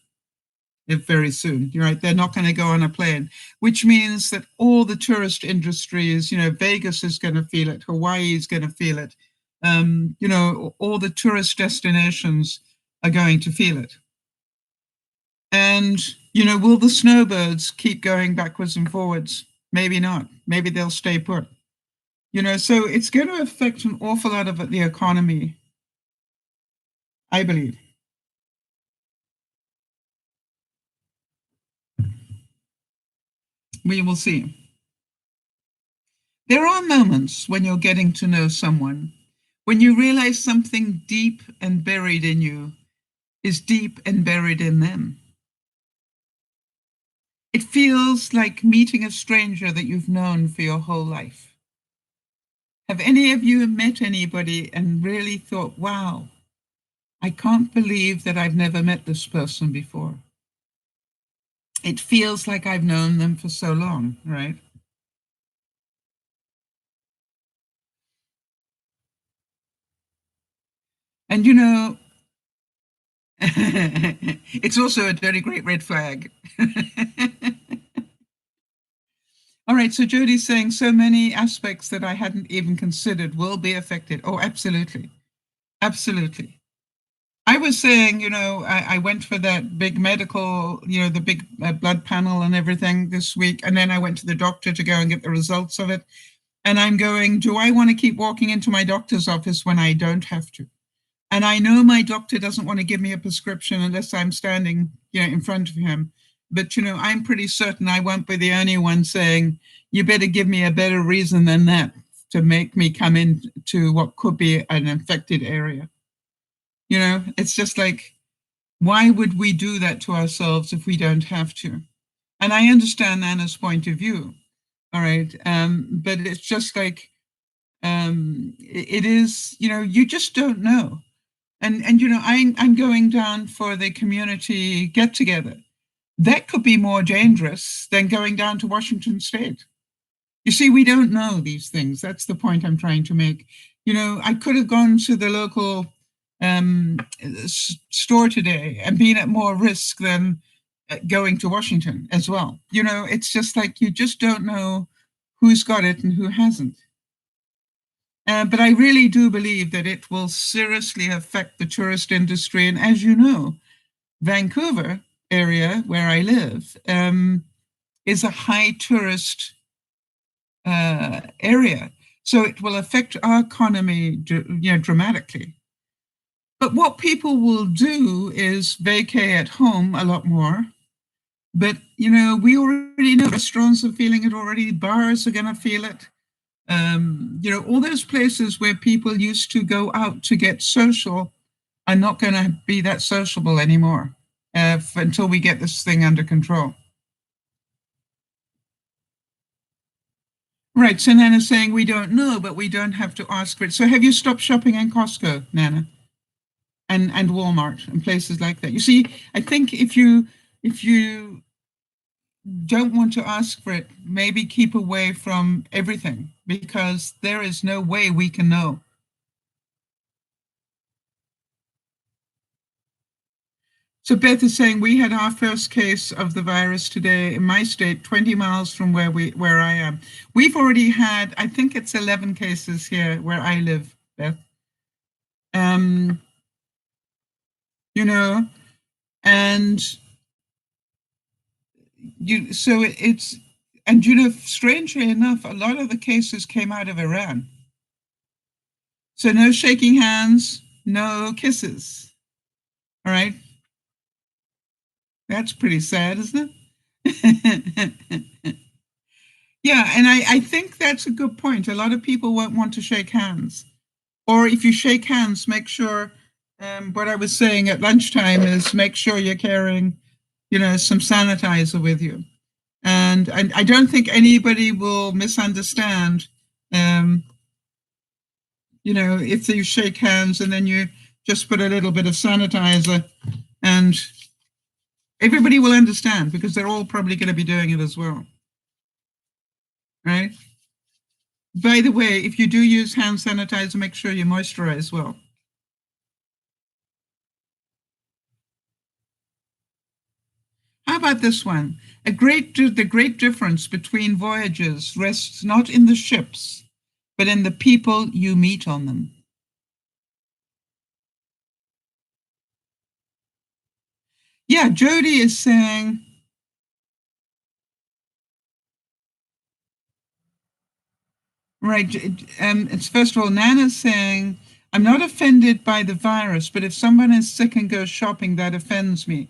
if very soon. You're right, they're not going to go on a plane, which means that all the tourist industries, Vegas is going to feel it, Hawaii is going to feel it, all the tourist destinations are going to feel it. And, will the snowbirds keep going backwards and forwards? Maybe not. Maybe they'll stay put. So it's going to affect an awful lot of the economy, I believe. We will see. There are moments when you're getting to know someone when you realize something deep and buried in you is deep and buried in them. It feels like meeting a stranger that you've known for your whole life. Have any of you met anybody and really thought, wow, I can't believe that I've never met this person before? It feels like I've known them for so long, right? And it's also a very great red flag. All right, so Jody's saying so many aspects that I hadn't even considered will be affected. Oh, absolutely. Absolutely. I was saying, I went for that big medical, the big blood panel and everything this week. And then I went to the doctor to go and get the results of it. And I'm going, do I want to keep walking into my doctor's office when I don't have to? And I know my doctor doesn't want to give me a prescription unless I'm standing, in front of him. But, I'm pretty certain I won't be the only one saying, you better give me a better reason than that to make me come into what could be an infected area. It's just like, why would we do that to ourselves if we don't have to? And I understand Anna's point of view. All right. But it's just like, it is, you just don't know. And I'm going down for the community get together. That could be more dangerous than going down to Washington State. You see, we don't know these things. That's the point I'm trying to make. I could have gone to the local store today and been at more risk than going to Washington as well. It's just like you just don't know who's got it and who hasn't. But I really do believe that it will seriously affect the tourist industry. And as you know, Vancouver area where I live is a high tourist area. So it will affect our economy dramatically. But what people will do is vacay at home a lot more. But, we already know restaurants are feeling it already. Bars are going to feel it. All those places where people used to go out to get social are not going to be that sociable anymore until we get this thing under control. Right, so Nana's saying we don't know, but we don't have to ask for it. So have you stopped shopping in Costco, Nana? And Walmart and places like that. You see, I think if you don't want to ask for it, maybe keep away from everything because there is no way we can know. So Beth is saying we had our first case of the virus today in my state, 20 miles from where I am. We've already had, I think it's 11 cases here where I live, Beth. And strangely enough, a lot of the cases came out of Iran. So no shaking hands, no kisses. All right. That's pretty sad, isn't it? Yeah, and I think that's a good point. A lot of people won't want to shake hands. Or if you shake hands, make sure, what I was saying at lunchtime is make sure you're carrying, some sanitizer with you. And I don't think anybody will misunderstand, if you shake hands and then you just put a little bit of sanitizer and everybody will understand because they're all probably going to be doing it as well. Right? By the way, if you do use hand sanitizer, make sure you moisturize well. How about this one? The great difference between voyages rests not in the ships, but in the people you meet on them. Yeah, Jody is saying, right, it's first of all, Nana's saying, I'm not offended by the virus, but if someone is sick and goes shopping, that offends me.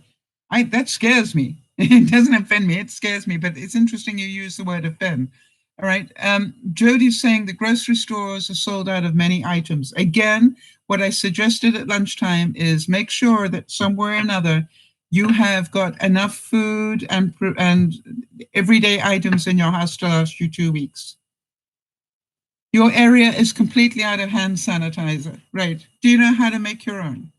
That scares me. It doesn't offend me, it scares me, but it's interesting you use the word offend. All right. Jody's saying the grocery stores are sold out of many items. Again, what I suggested at lunchtime is make sure that somewhere or another you have got enough food and everyday items in your house to last you 2 weeks. Your area is completely out of hand sanitizer, right? Do you know how to make your own?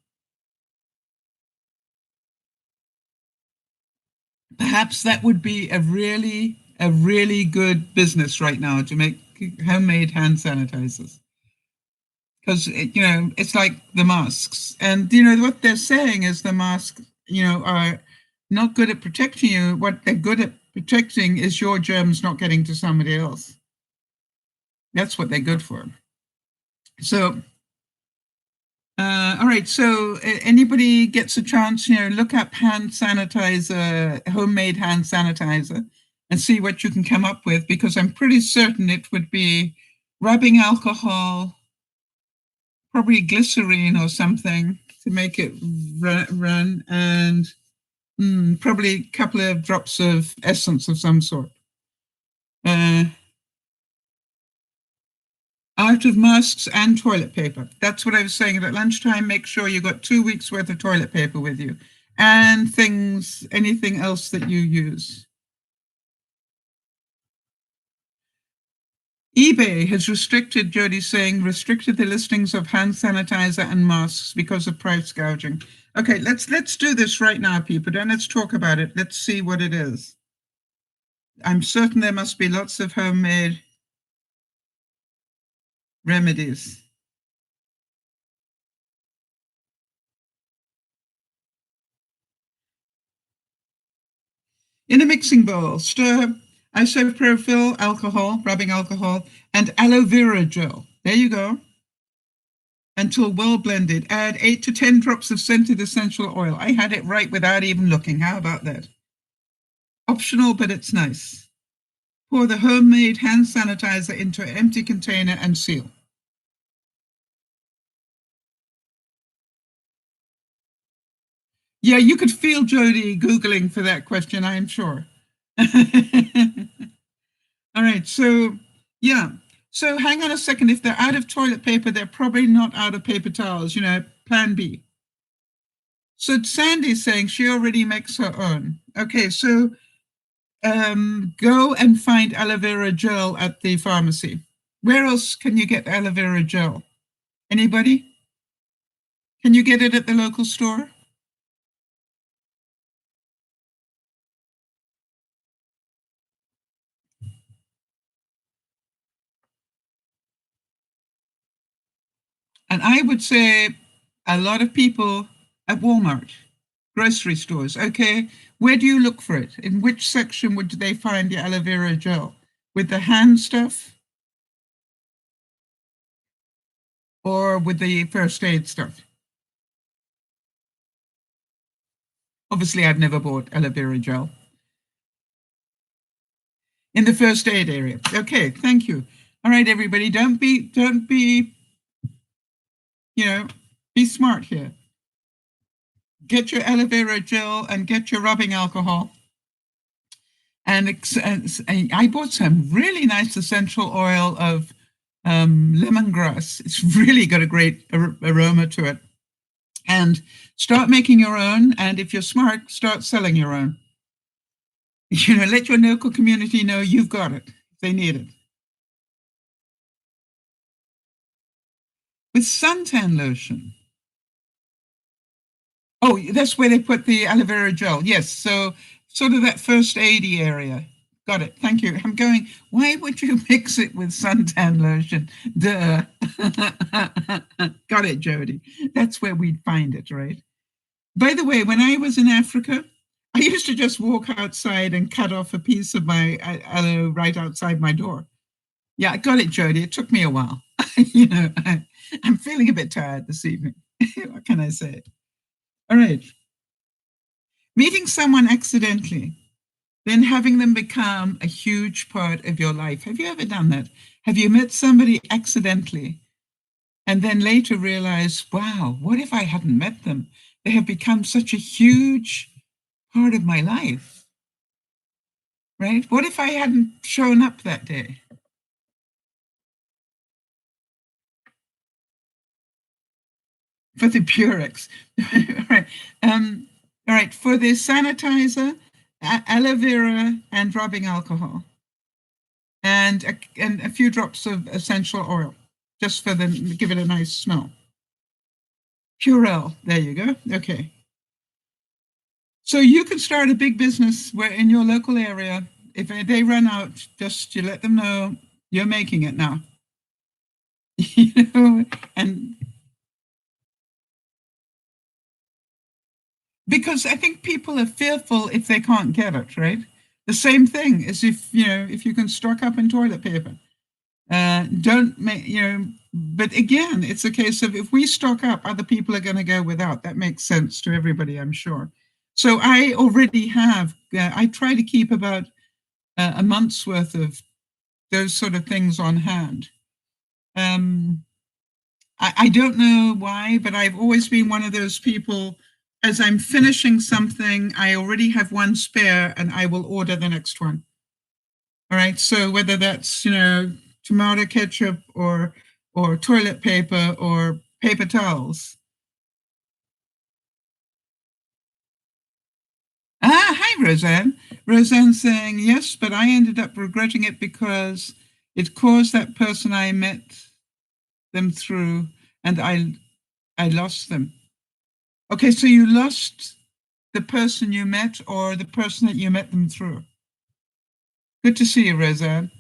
Perhaps that would be a really good business right now to make homemade hand sanitizers. Because it's like the masks, and what they're saying is the masks are not good at protecting you. What they're good at protecting is your germs not getting to somebody else. That's what they're good for. So all right, so anybody gets a chance, look up hand sanitizer, homemade hand sanitizer, and see what you can come up with, because I'm pretty certain it would be rubbing alcohol, probably glycerine or something to make it run, and probably a couple of drops of essence of some sort. Out of masks and toilet paper. That's what I was saying at lunchtime. Make sure you got 2 weeks worth of toilet paper with you and anything else that you use. eBay has restricted, Jody's saying, restricted the listings of hand sanitizer and masks because of price gouging. Okay, let's do this right now, people. Don't let's talk about it. Let's see what it is. I'm certain there must be lots of homemade remedies. In a mixing bowl, stir isopropyl alcohol, rubbing alcohol, and aloe vera gel. There you go. Until well blended. Add 8 to 10 drops of scented essential oil. I had it right without even looking. How about that? Optional, but it's nice. Pour the homemade hand sanitizer into an empty container and seal. Yeah, you could feel Jody Googling for that question, I'm sure. All right, so yeah. So hang on a second. If they're out of toilet paper, they're probably not out of paper towels, plan B. So Sandy's saying she already makes her own. Okay, so go and find aloe vera gel at the pharmacy. Where else can you get aloe vera gel? Anybody? Can you get it at the local store? And I would say a lot of people at Walmart, grocery stores. Okay, where do you look for it? In which section would they find the aloe vera gel? With the hand stuff or with the first aid stuff? Obviously, I've never bought aloe vera gel. In the first aid area. Okay, thank you. All right, everybody, don't be, be smart here. Get your aloe vera gel and get your rubbing alcohol. And I bought some really nice essential oil of lemongrass. It's really got a great aroma to it. And start making your own. And if you're smart, start selling your own. Let your local community know you've got it if they need it. With suntan lotion. Oh, that's where they put the aloe vera gel. Yes, so sort of that first aidy area. Got it. Thank you. I'm going, why would you mix it with suntan lotion? Duh. Got it, Jody. That's where we'd find it, right? By the way, when I was in Africa, I used to just walk outside and cut off a piece of my aloe right outside my door. Yeah, I got it, Jody. It took me a while. I'm feeling a bit tired this evening. What can I say? All right. Meeting someone accidentally, then having them become a huge part of your life. Have you ever done that? Have you met somebody accidentally and then later realized, wow, what if I hadn't met them? They have become such a huge part of my life, right? What if I hadn't shown up that day? For the Purex. All right. All right. For the sanitizer, aloe vera and rubbing alcohol, and a few drops of essential oil, just for the give it a nice smell. Purell. There you go. Okay. So you can start a big business where in your local area. If they run out, just you let them know you're making it now. You know, and because I think people are fearful if they can't get it, right? The same thing as if you can stock up in toilet paper. Don't make but again, it's a case of if we stock up, other people are going to go without. That makes sense to everybody, I'm sure. So I already have. I try to keep about a month's worth of those sort of things on hand. I don't know why, but I've always been one of those people. As I'm finishing something, I already have one spare, and I will order the next one. All right. So whether that's tomato ketchup or toilet paper or paper towels. Hi, Roseanne. Roseanne saying, yes, but I ended up regretting it because it caused that person I met them through, and I lost them. Okay, so you lost the person you met or the person that you met them through? Good to see you, Roseanne.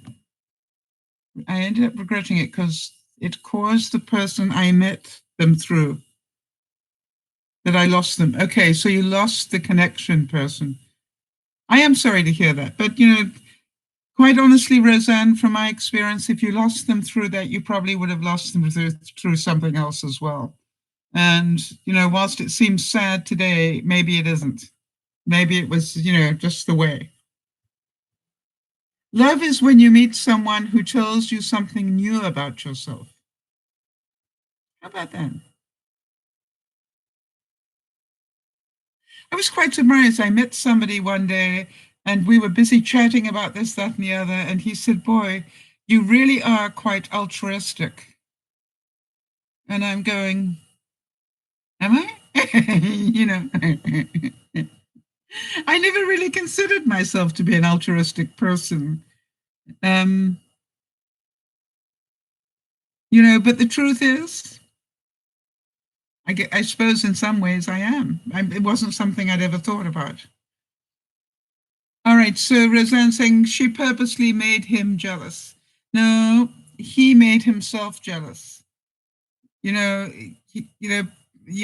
I ended up regretting it because it caused the person I met them through that I lost them. Okay, so you lost the connection person. I am sorry to hear that, but quite honestly, Roseanne, from my experience, if you lost them through that, you probably would have lost them through something else as well. And whilst it seems sad today, maybe it isn't. Maybe it was just the way. Love is when you meet someone who tells you something new about yourself. How about that? I was quite surprised. I met somebody one day and we were busy chatting about this, that, and the other. And he said, boy, you really are quite altruistic. And I'm going, am I? I never really considered myself to be an altruistic person. But the truth is, I suppose in some ways I am. It wasn't something I'd ever thought about. All right, so Roseanne saying she purposely made him jealous. No, he made himself jealous. You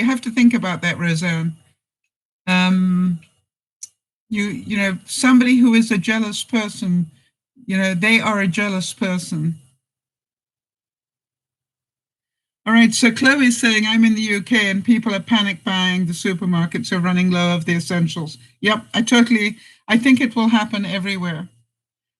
have to think about that, Roseanne. Somebody who is a jealous person, they are a jealous person. All right, so Chloe's saying, I'm in the UK and people are panic buying. The supermarkets are running low of the essentials. Yep, I think it will happen everywhere.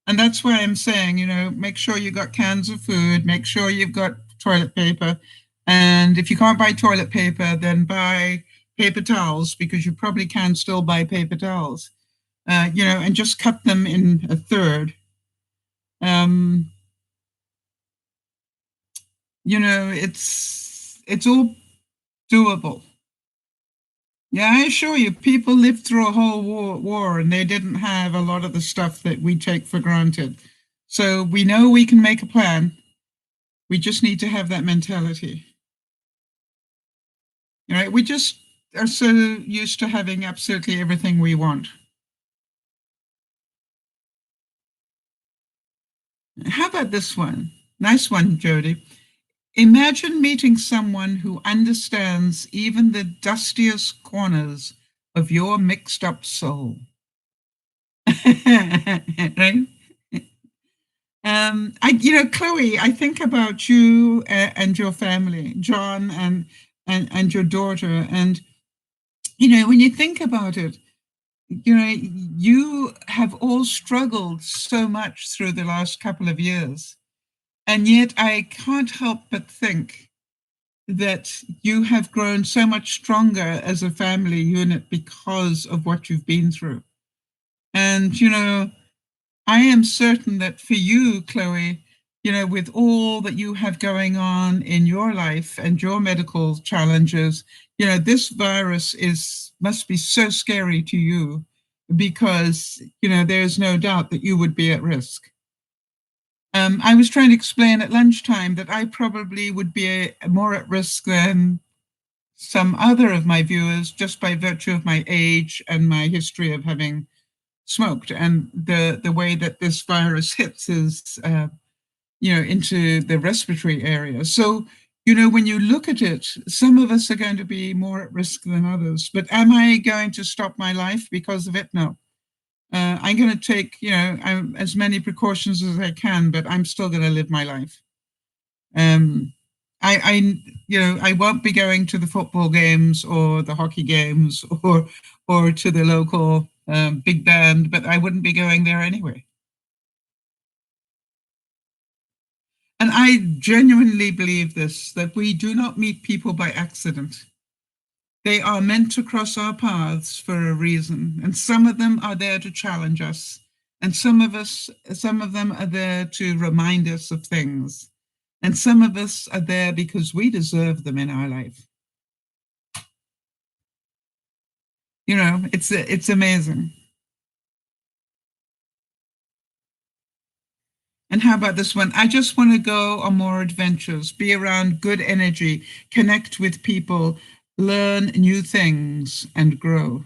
And that's why I'm saying, make sure you got cans of food, make sure you've got toilet paper. And if you can't buy toilet paper, then buy paper towels, because you probably can still buy paper towels, and just cut them in a third. It's all doable. Yeah, I assure you, people lived through a whole war and they didn't have a lot of the stuff that we take for granted. So we know we can make a plan. We just need to have that mentality. We just are so used to having absolutely everything we want. How about this one? Nice one, Jody. Imagine meeting someone who understands even the dustiest corners of your mixed up soul. Right? Chloe, I think about you and your family, John and your daughter. And, when you think about it, you have all struggled so much through the last couple of years. And yet I can't help but think that you have grown so much stronger as a family unit because of what you've been through. And, I am certain that for you, Chloe, with all that you have going on in your life and your medical challenges, this virus must be so scary to you because, there's no doubt that you would be at risk. I was trying to explain at lunchtime that I probably would be more at risk than some other of my viewers just by virtue of my age and my history of having smoked. And the way that this virus hits is, into the respiratory area. So, when you look at it, some of us are going to be more at risk than others. But am I going to stop my life because of it? No. I'm going to take, as many precautions as I can, but I'm still going to live my life. I won't be going to the football games or the hockey games or to the local big band, but I wouldn't be going there anyway. And I genuinely believe this, that we do not meet people by accident. They are meant to cross our paths for a reason, and some of them are there to challenge us, and some of them are there to remind us of things, and some of us are there because we deserve them in our life. It's amazing. And how about this one? I just want to go on more adventures, be around good energy, connect with people, learn new things, and grow.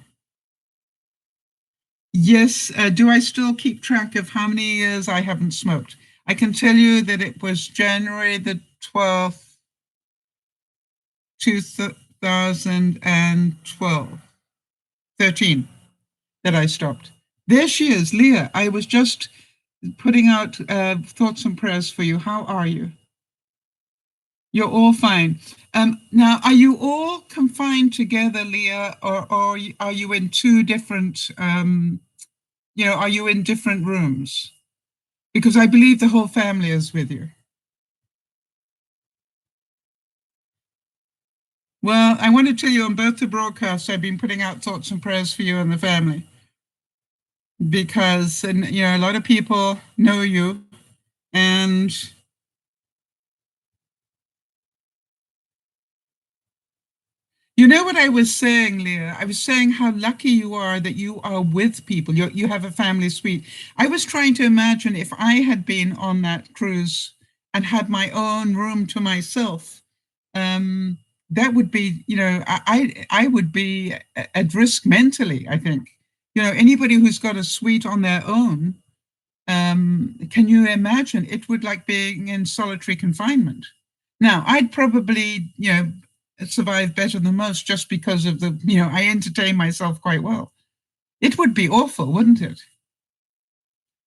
Yes. Do I still keep track of how many years I haven't smoked? I can tell you that it was January the 12th, 2012, 13, that I stopped. There she is, Leah. I was just putting out thoughts and prayers for you. How are you? You're all fine. Now, are you all confined together, Leah, or are you in two different, are you in different rooms? Because I believe the whole family is with you. Well, I want to tell you on both the broadcasts, I've been putting out thoughts and prayers for you and the family. Because, a lot of people know you, and you know what I was saying, Leah? I was saying how lucky you are that you are with people. You have a family suite. I was trying to imagine if I had been on that cruise and had my own room to myself. That would be, I would be at risk mentally, I think. Anybody who's got a suite on their own, can you imagine? It would like being in solitary confinement. Now, I'd probably, survive better than most just because of I entertain myself quite well. It would be awful, wouldn't it?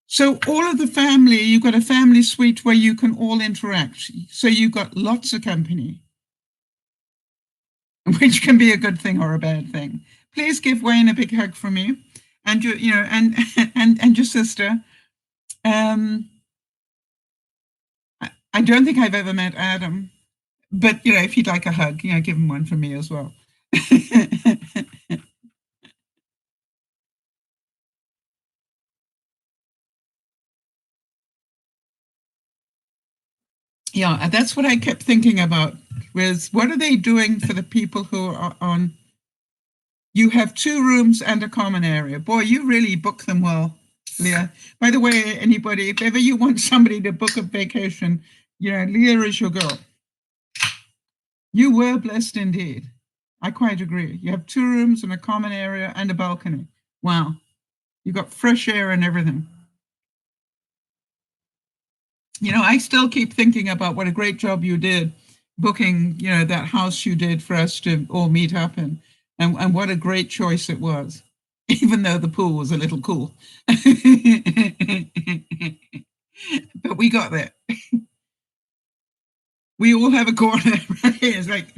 So all of the family, you've got a family suite where you can all interact. So you've got lots of company, which can be a good thing or a bad thing. Please give Wayne a big hug from me, and and your sister. I don't think I've ever met Adam, but if you'd like a hug, give him one from me as well. Yeah, that's what I kept thinking about, was what are they doing for the people who are on? You have two rooms and a common area. Boy, you really book them well, Leah. By the way, anybody, if ever you want somebody to book a vacation, Leah is your girl. You were blessed indeed. I quite agree. You have two rooms and a common area and a balcony. Wow. You got fresh air and everything. I still keep thinking about what a great job you did booking, that house you did for us to all meet up in, and what a great choice it was, even though the pool was a little cool. But we got there. We all have a corner, right? It's like,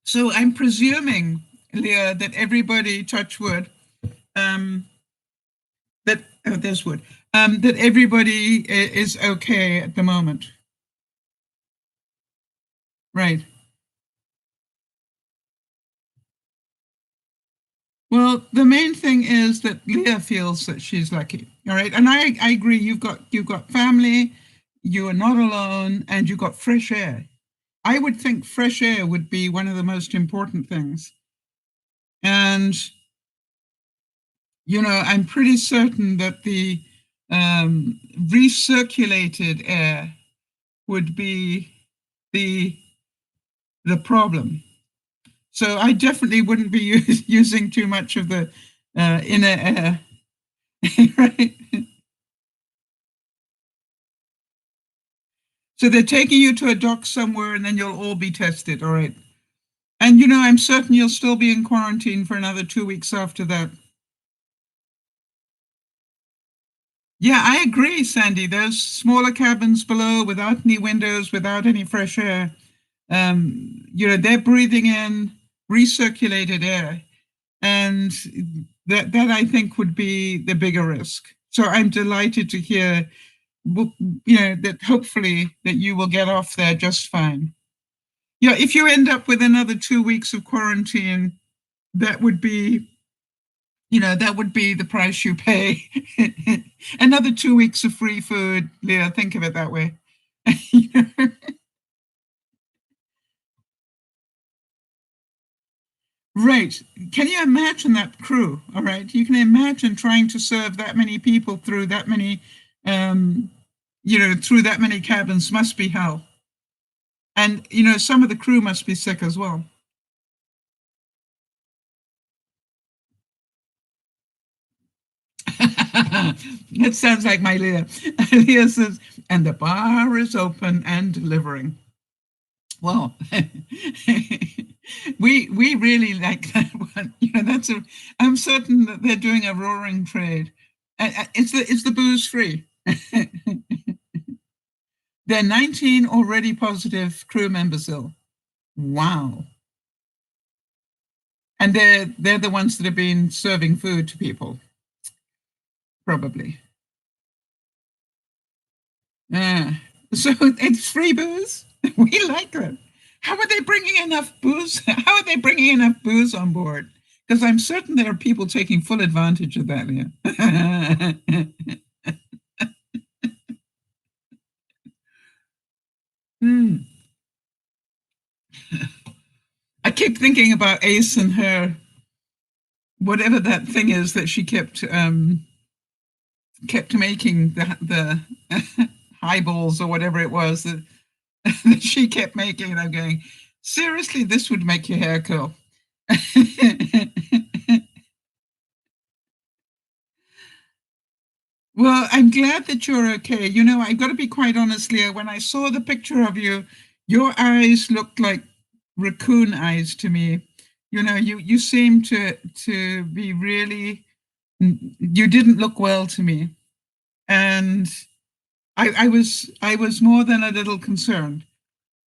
So I'm presuming, Leah, that everybody, touch wood, that there's wood, that everybody is okay at the moment. Right. Well, the main thing is that Leah feels that she's lucky. All right. And I agree. You've got family, you are not alone, and you've got fresh air. I would think fresh air would be one of the most important things. And, I'm pretty certain that the recirculated air would be the problem. So I definitely wouldn't be using too much of the inner air, right? So they're taking you to a dock somewhere and then you'll all be tested, all right? And, I'm certain you'll still be in quarantine for another 2 weeks after that. Yeah, I agree, Sandy. Those smaller cabins below without any windows, without any fresh air, they're breathing in recirculated air. And that I think would be the bigger risk. So I'm delighted to hear, that hopefully that you will get off there just fine. Yeah, if you end up with another 2 weeks of quarantine, that would be, that would be the price you pay. Another 2 weeks of free food. Yeah, think of it that way. Right. Can you imagine that crew? All right. You can imagine trying to serve that many people through that many, through that many cabins must be hell. And, some of the crew must be sick as well. It sounds like my Leah. Leah says, and the bar is open and delivering. Well, we really like that one. I'm certain that they're doing a roaring trade. It's the booze free. There are 19 already positive crew members ill. Wow. And they're the ones that have been serving food to people, probably. So it's free booze. We like that. How are they bringing enough booze? How are they bringing enough booze on board? Because I'm certain there are people taking full advantage of that. Yeah. I keep thinking about Ace and her, whatever that thing is that she kept making, the highballs or whatever it was that she kept making, and I'm going, seriously, this would make your hair curl. Well, I'm glad that you're okay. I've got to be quite honest, Leah, when I saw the picture of you, your eyes looked like raccoon eyes to me. You seem to be really, you didn't look well to me. And I was more than a little concerned,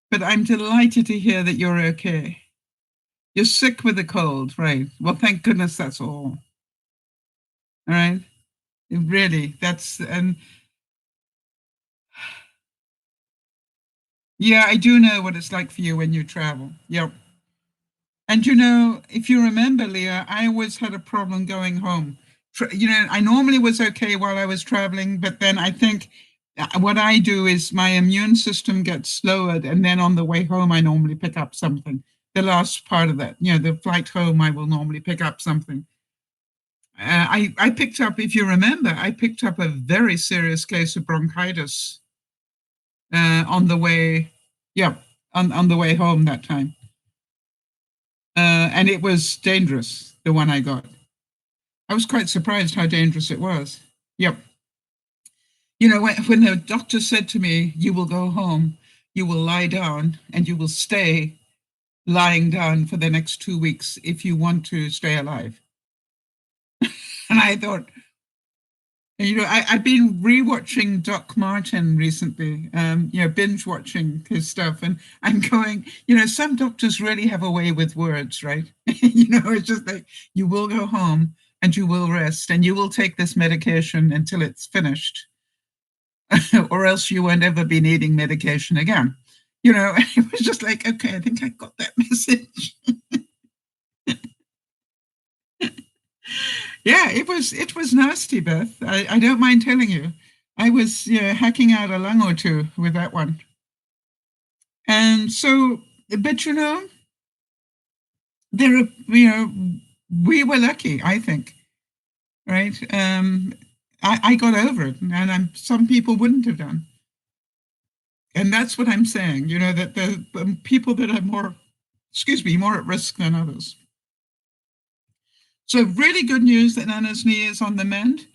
but I'm delighted to hear that you're okay. You're sick with a cold, right? Well, thank goodness that's all. All right. Really, and yeah, I do know what it's like for you when you travel. Yep. And if you remember, Leah, I always had a problem going home. I normally was okay while I was traveling, but then I think what I do is my immune system gets lowered, and then on the way home, I normally pick up something. The last part of that, the flight home, I will normally pick up something. I picked up, if you remember, I picked up a very serious case of bronchitis on the way, yeah, on the way home that time. And it was dangerous, the one I got. I was quite surprised how dangerous it was. Yep. When the doctor said to me, you will go home, you will lie down, and you will stay lying down for the next 2 weeks if you want to stay alive. And I thought, I've been rewatching Doc Martin recently, binge watching his stuff, and I'm going, some doctors really have a way with words, right? It's just like, you will go home and you will rest and you will take this medication until it's finished, or else you won't ever be needing medication again. It was just like, okay, I think I got that message. Yeah, it was nasty, Beth. I don't mind telling you. I was, hacking out a lung or two with that one. And so, but there are, we were lucky, I think, right? I got over it, and some people wouldn't have done. And that's what I'm saying, that the people that are more, more at risk than others. So really good news that Nana's knee is on the mend.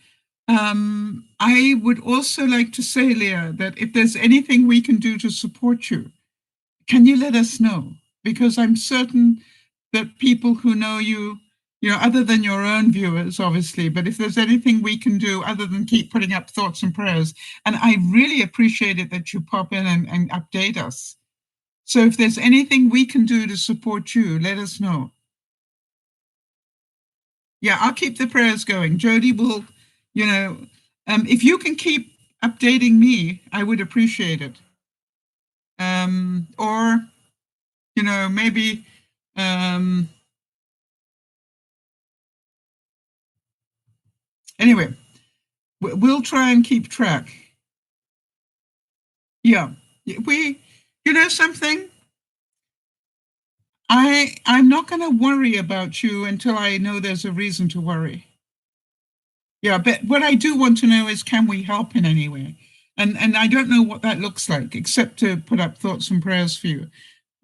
I would also like to say, Leah, that if there's anything we can do to support you, can you let us know? Because I'm certain that people who know you, other than your own viewers, obviously, but if there's anything we can do other than keep putting up thoughts and prayers, and I really appreciate it that you pop in and update us. So if there's anything we can do to support you, let us know. Yeah, I'll keep the prayers going. Jody will, if you can keep updating me, I would appreciate it. Or, maybe, anyway, we'll try and keep track. Yeah, something? I'm not going to worry about you until I know there's a reason to worry. Yeah, but what I do want to know is, can we help in any way? And I don't know what that looks like, except to put up thoughts and prayers for you.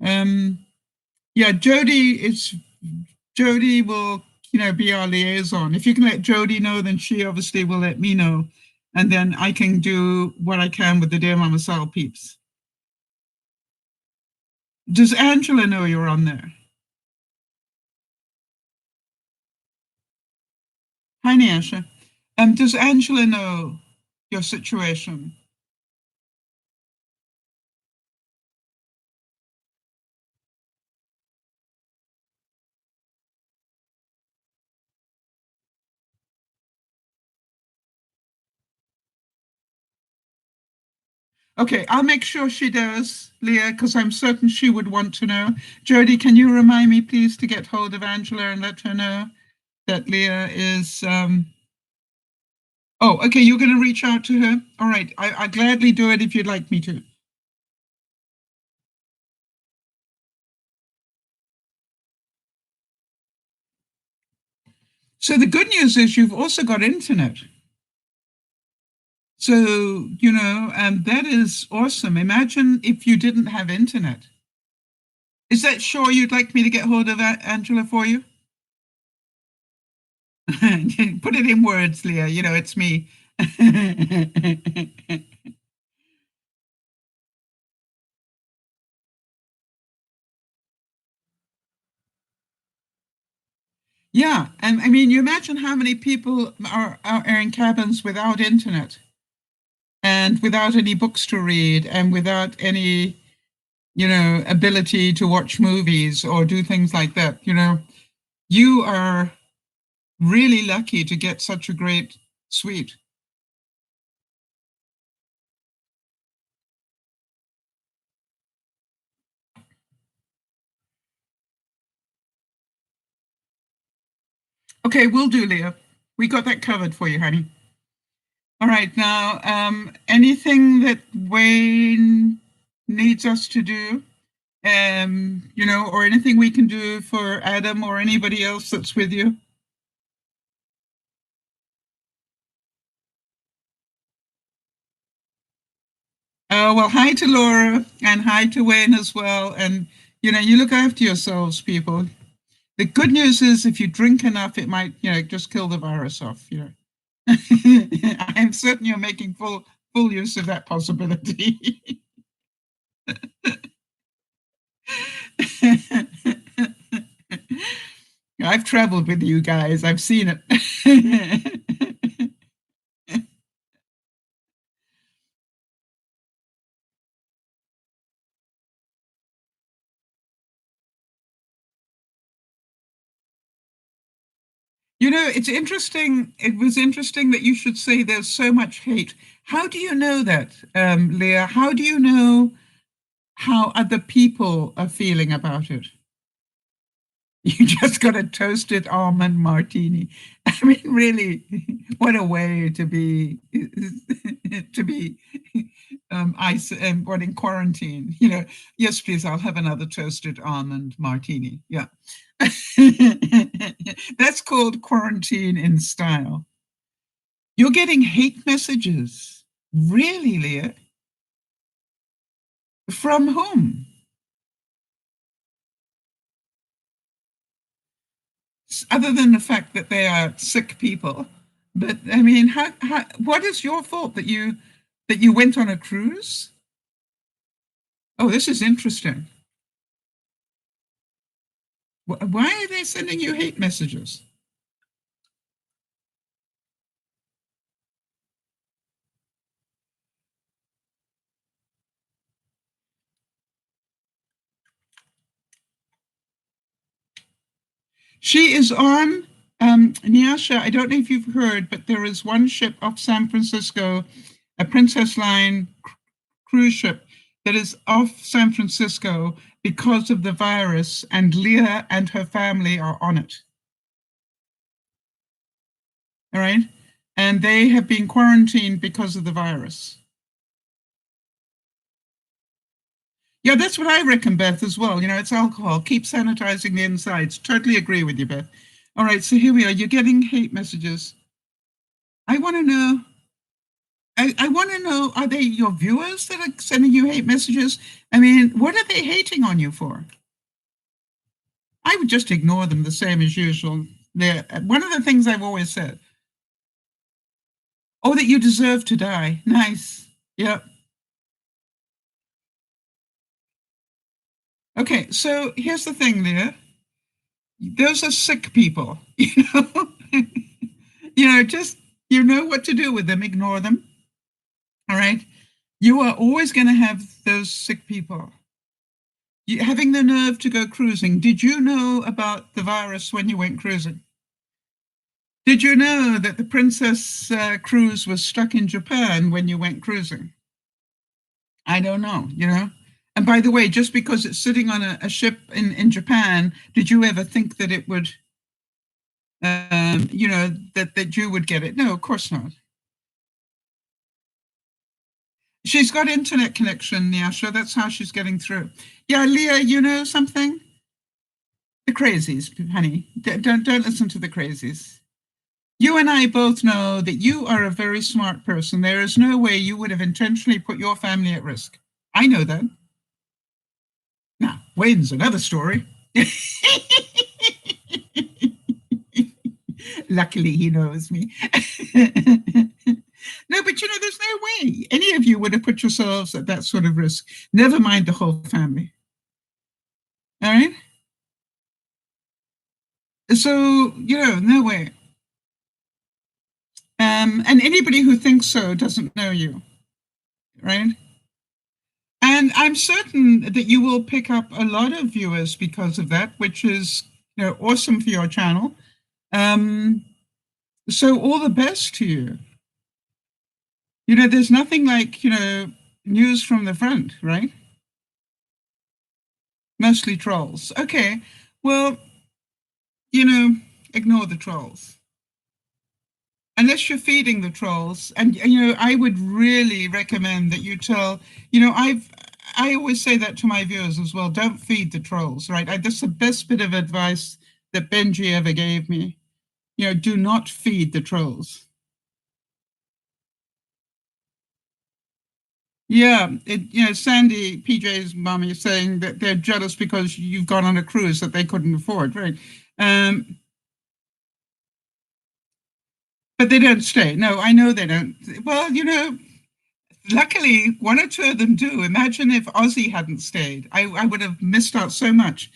Yeah, Jody will, be our liaison. If you can let Jody know, then she obviously will let me know. And then I can do what I can with the DearMamaSal peeps. Does Angela know you're on there? Hi, Nyasha. Does Angela know your situation? Okay, I'll make sure she does, Leah, because I'm certain she would want to know. Jody, can you remind me, please, to get hold of Angela and let her know that Leah is... Oh, okay, you're going to reach out to her? All right, I'll gladly do it if you'd like me to. So the good news is you've also got internet. So, that is awesome. Imagine if you didn't have internet. Is that sure you'd like me to get hold of Angela for you? Put it in words, Leah. It's me. Yeah, and I mean, you imagine how many people are in cabins without internet and without any books to read and without any, ability to watch movies or do things like that. You are really lucky to get such a great suite. Okay, we'll do, Leah. We got that covered for you, honey. All right, now, anything that Wayne needs us to do, or anything we can do for Adam or anybody else that's with you? Well, hi to Laura and hi to Wayne as well. And, you look after yourselves, people. The good news is if you drink enough, it might, just kill the virus off, I'm certain you're making full use of that possibility. I've traveled with you guys. I've seen it. It's interesting. It was interesting that you should say there's so much hate. How do you know that, Leah? How do you know how other people are feeling about it? You just got a toasted almond martini. I mean, really, what a way to be to be what in quarantine. Yes, please, I'll have another toasted almond martini. Yeah. That's called quarantine in style. You're getting hate messages. Really, Leah? From whom? Other than the fact that they are sick people. But I mean, what is your fault that you went on a cruise? Oh, this is interesting. Why are they sending you hate messages? She is on Nyasha. I don't know if you've heard, but there is one ship off San Francisco, a Princess Line cruise ship that is off San Francisco because of the virus, and Leah and her family are on it. All right. And they have been quarantined because of the virus. Yeah, that's what I reckon, Beth, as well. It's alcohol. Keep sanitizing the insides. Totally agree with you, Beth. All right, so here we are. You're getting hate messages. I want to know. I want to know, are they your viewers that are sending you hate messages? I mean, what are they hating on you for? I would just ignore them the same as usual. One of the things I've always said. Oh, that you deserve to die. Nice. Yep. Okay, so here's the thing, Leah. Those are sick people, just you know what to do with them, ignore them. All right. You are always going to have those sick people. Having the nerve to go cruising. Did you know about the virus when you went cruising? Did you know that the Princess cruise was stuck in Japan when you went cruising? I don't know, And by the way, just because it's sitting on a ship in Japan, did you ever think that it would, that you would get it? No, of course not. She's got internet connection, Nyasha. That's how she's getting through. Yeah, Leah, you know something? The crazies, honey. Don't listen to the crazies. You and I both know that you are a very smart person. There is no way you would have intentionally put your family at risk. I know that. Now, Wayne's another story. Luckily, he knows me. No, but there's no way any of you would have put yourselves at that sort of risk. Never mind the whole family. All right? So, no way. And anybody who thinks so doesn't know you, right? And I'm certain that you will pick up a lot of viewers because of that, which is awesome for your channel. So all the best to you. There's nothing like, news from the front, right? Mostly trolls. Okay, well, ignore the trolls. Unless you're feeding the trolls. And, I would really recommend that you tell, I always say that to my viewers as well, don't feed the trolls, right? That's the best bit of advice that Benji ever gave me. Do not feed the trolls. Yeah, Sandy, PJ's mommy, is saying that they're jealous because you've gone on a cruise that they couldn't afford, right? But they don't stay. No, I know they don't. Well, luckily, one or two of them do. Imagine if Ozzy hadn't stayed. I would have missed out so much.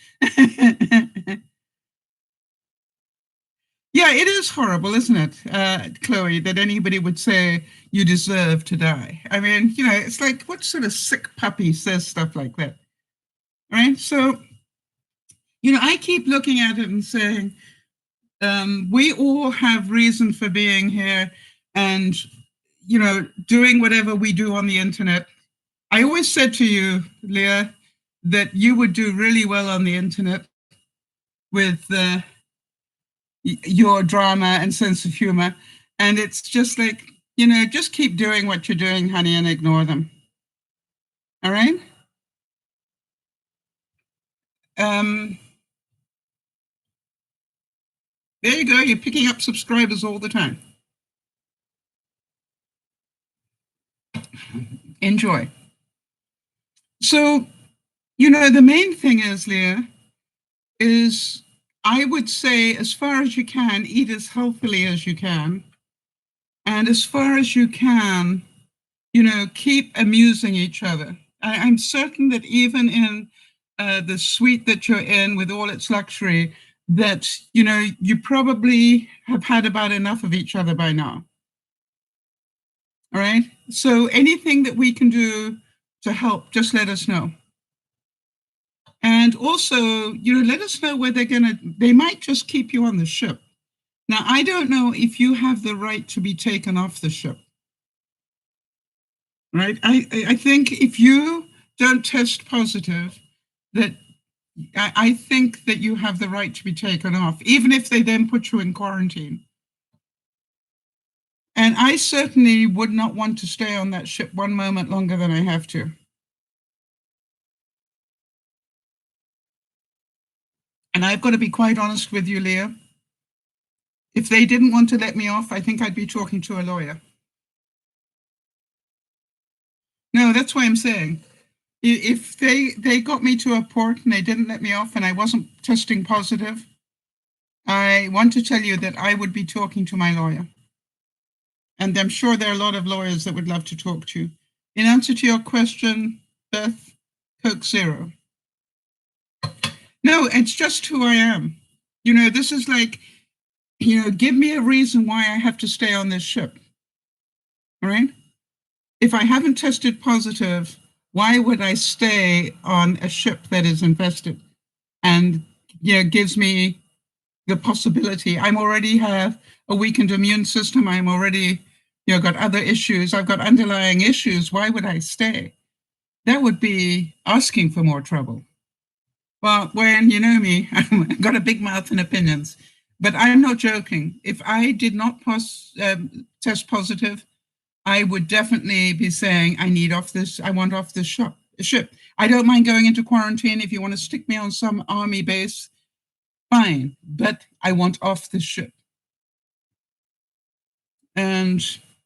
Yeah, it is horrible, isn't it, Chloe, that anybody would say you deserve to die. I mean, it's like, what sort of sick puppy says stuff like that? Right? So, I keep looking at it and saying, we all have reason for being here and, doing whatever we do on the internet. I always said to you, Leah, that you would do really well on the internet. with your drama and sense of humor. And it's just like, just keep doing what you're doing, honey, and ignore them. All right? There you go. You're picking up subscribers all the time. Enjoy. So, the main thing is, Leah, is I would say, as far as you can, eat as healthily as you can. And as far as you can, keep amusing each other. I'm certain that even in the suite that you're in with all its luxury, that, you probably have had about enough of each other by now. All right? So anything that we can do to help, just let us know. And also, let us know where they might just keep you on the ship. Now, I don't know if you have the right to be taken off the ship. Right? I think if you don't test positive, that I think that you have the right to be taken off, even if they then put you in quarantine. And I certainly would not want to stay on that ship one moment longer than I have to. And I've got to be quite honest with you, Leah. If they didn't want to let me off, I think I'd be talking to a lawyer. No, that's why I'm saying. If they got me to a port and they didn't let me off and I wasn't testing positive, I want to tell you that I would be talking to my lawyer. And I'm sure there are a lot of lawyers that would love to talk to you. In answer to your question, Beth, Coke Zero. No, it's just who I am. This is like, give me a reason why I have to stay on this ship. All right? If I haven't tested positive, why would I stay on a ship that is infested and gives me the possibility? I already have a weakened immune system. I'm already got other issues. I've got underlying issues. Why would I stay? That would be asking for more trouble. Well, when you know me, I've got a big mouth and opinions, but I'm not joking. If I did not test positive, I would definitely be saying, I want off this ship. I don't mind going into quarantine. If you want to stick me on some army base, fine, but I want off the ship. And,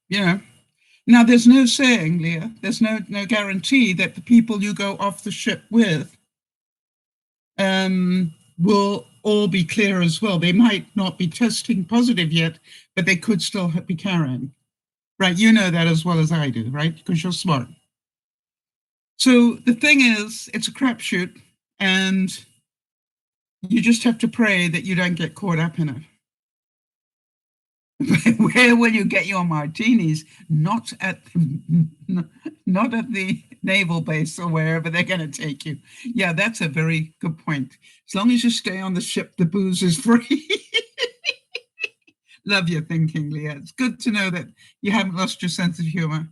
now there's no saying, Leah, there's no guarantee that the people you go off the ship with will all be clear as well. They might not be testing positive yet, but they could still be carrying. Right, you know that as well as I do, right? Because you're smart. So the thing is, it's a crapshoot, and you just have to pray that you don't get caught up in it. Where will you get your martinis? Not at the naval base or wherever they're going to take you. Yeah, that's a very good point. As long as you stay on the ship, the booze is free. Love your thinking, Leah. It's good to know that you haven't lost your sense of humor.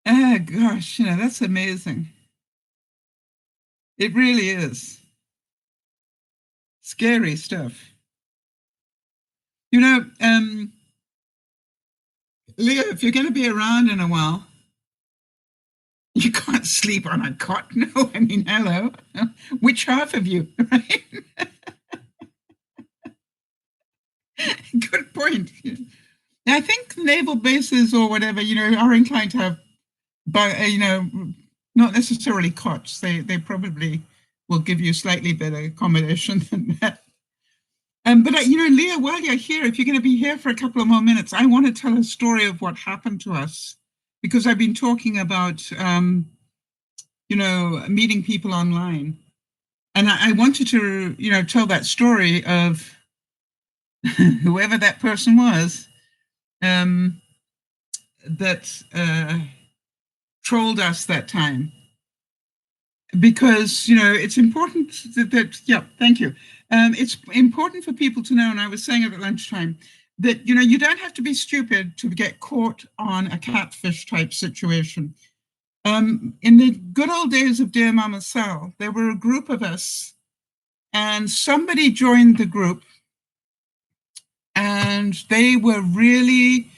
Oh, gosh, that's amazing. It really is. Scary stuff. Leah, if you're going to be around in a while, you can't sleep on a cot. No, I mean, hello. Which half of you, right? Good point. I think naval bases or whatever, are inclined to have, not necessarily cots. They probably will give you slightly better accommodation than that. But, Leah, while you're here, if you're going to be here for a couple of more minutes, I want to tell a story of what happened to us, because I've been talking about, meeting people online. And I wanted to, tell that story of whoever that person was that trolled us that time. Because, it's important that thank you. It's important for people to know, and I was saying it at lunchtime, that, you don't have to be stupid to get caught on a catfish type situation. In the good old days of Dear Mama Sal, there were a group of us, and somebody joined the group, and they were really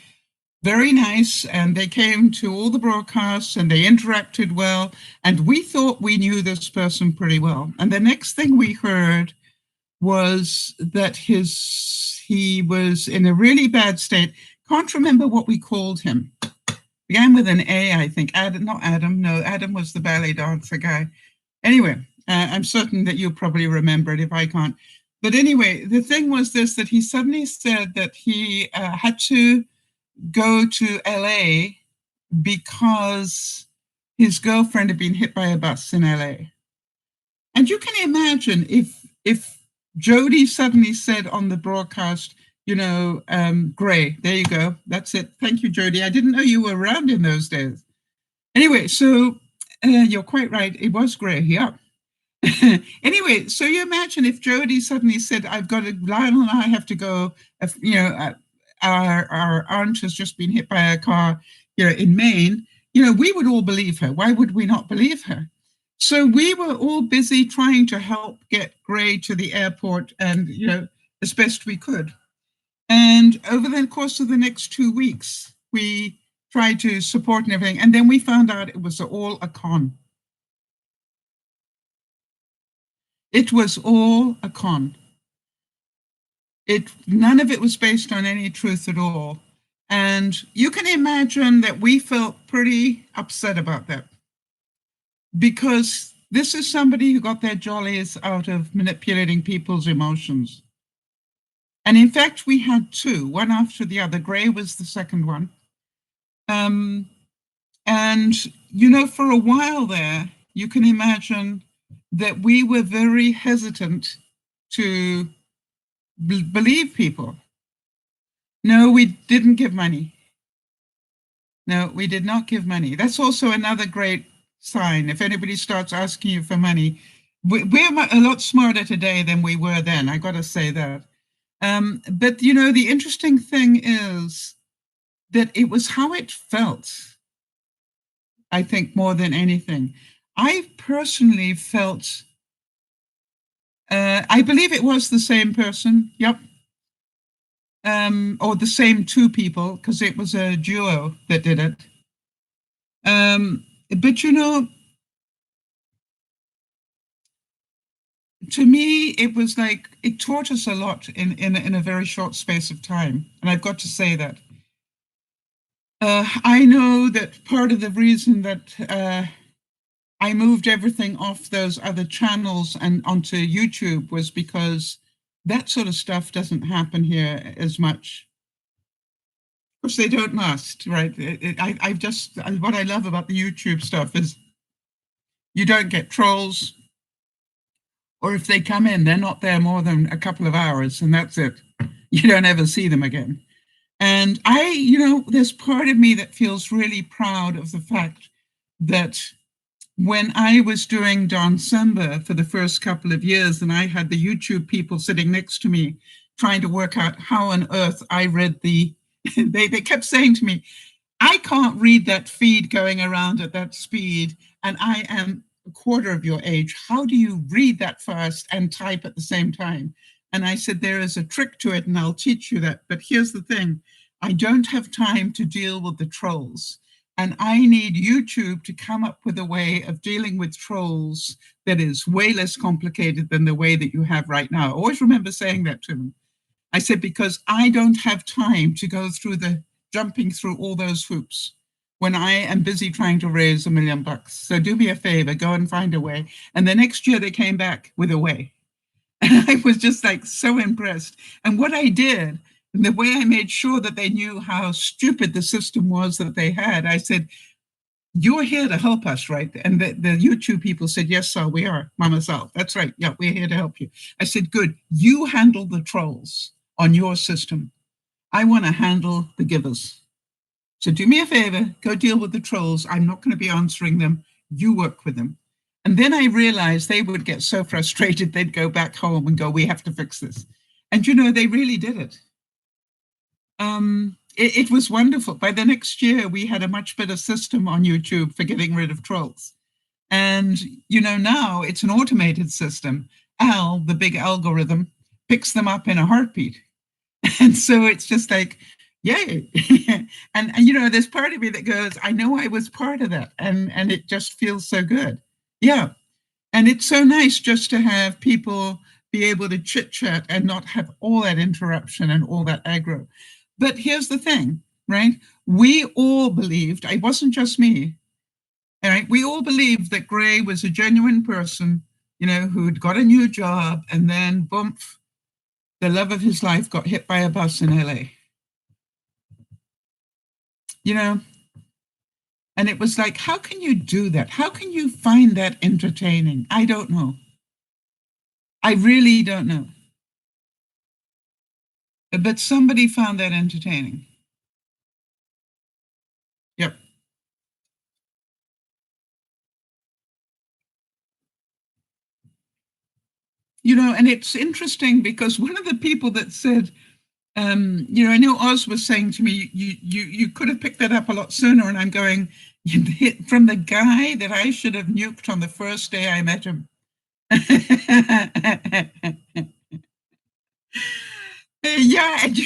very nice, and they came to all the broadcasts and they interacted well, and we thought we knew this person pretty well. And the next thing we heard was that he was in a really bad state. Can't remember what we called him. Began with an A, I think. Adam, not Adam. No, Adam was the ballet dancer guy. Anyway, I'm certain that you'll probably remember it if I can't. But anyway, the thing was this, that he suddenly said that he had to go to LA because his girlfriend had been hit by a bus in LA. And you can imagine if Jody suddenly said on the broadcast, you know, Gray, there you go, that's it. Thank you, Jody. I didn't know you were around in those days. Anyway, so you're quite right. It was Gray, yeah. Anyway, so you imagine if Jody suddenly said, I've got to, Lionel and I have to go, you know, our aunt has just been hit by a car, you know, in Maine, you know, we would all believe her. Why would we not believe her? So we were all busy trying to help get Gray to the airport, and, you know, as best we could. And over the course of the next 2 weeks, we tried to support and everything. And then we found out it was all a con. It was all a con. None of it was based on any truth at all. And you can imagine that we felt pretty upset about that, because this is somebody who got their jollies out of manipulating people's emotions. And in fact, we had two, one after the other. Gray was the second one. And, you know, for a while there, you can imagine that we were very hesitant to believe people. No, we didn't give money. No, we did not give money. That's also another great sign. If anybody starts asking you for money, we're a lot smarter today than we were then. I got to say that. But, you know, the interesting thing is that it was how it felt, I think, more than anything. I personally felt, I believe it was the same person. Yep. Or the same two people, because it was a duo that did it. But, you know, to me, it was like, it taught us a lot in a very short space of time. And I've got to say that. I know that part of the reason that I moved everything off those other channels and onto YouTube was because that sort of stuff doesn't happen here as much. Of course, they don't last, right? What I love about the YouTube stuff is you don't get trolls, or if they come in, they're not there more than a couple of hours, and that's it. You don't ever see them again. And you know, there's part of me that feels really proud of the fact that when I was doing Don Sumber for the first couple of years, and I had the YouTube people sitting next to me trying to work out how on earth I read they kept saying to me, I can't read that feed going around at that speed, and I am a quarter of your age. How do you read that fast and type at the same time? And I said, there is a trick to it, and I'll teach you that. But here's the thing. I don't have time to deal with the trolls. And I need YouTube to come up with a way of dealing with trolls that is way less complicated than the way that you have right now. I always remember saying that to them. I said, because I don't have time to go through jumping through all those hoops when I am busy trying to raise $1 million. So do me a favor, go and find a way. And the next year they came back with a way. And I was just like so impressed. And what I did, and the way I made sure that they knew how stupid the system was that they had, I said, you're here to help us, right? And the YouTube people said, yes, sir, we are, Mama Sal. That's right. Yeah, we're here to help you. I said, good. You handle the trolls on your system. I want to handle the givers. So do me a favor, go deal with the trolls. I'm not going to be answering them. You work with them. And then I realized they would get so frustrated, they'd go back home and go, we have to fix this. And, you know, they really did it. it was wonderful. By the next year, we had a much better system on YouTube for getting rid of trolls. And, now it's an automated system. Al, the big algorithm, picks them up in a heartbeat. And so it's just like, yay. and there's part of me that goes, I know I was part of that. And it just feels so good. Yeah. And it's so nice just to have people be able to chit chat and not have all that interruption and all that aggro. But here's the thing, right? We all believed, it wasn't just me, all right? We all believed that Gray was a genuine person, who'd got a new job, and then boom, the love of his life got hit by a bus in LA. And it was like, how can you do that? How can you find that entertaining? I don't know. I really don't know. But somebody found that entertaining. Yep. And it's interesting because one of the people that said, I know Oz was saying to me, you could have picked that up a lot sooner. And I'm going, from the guy that I should have nuked on the first day I met him. Yeah, and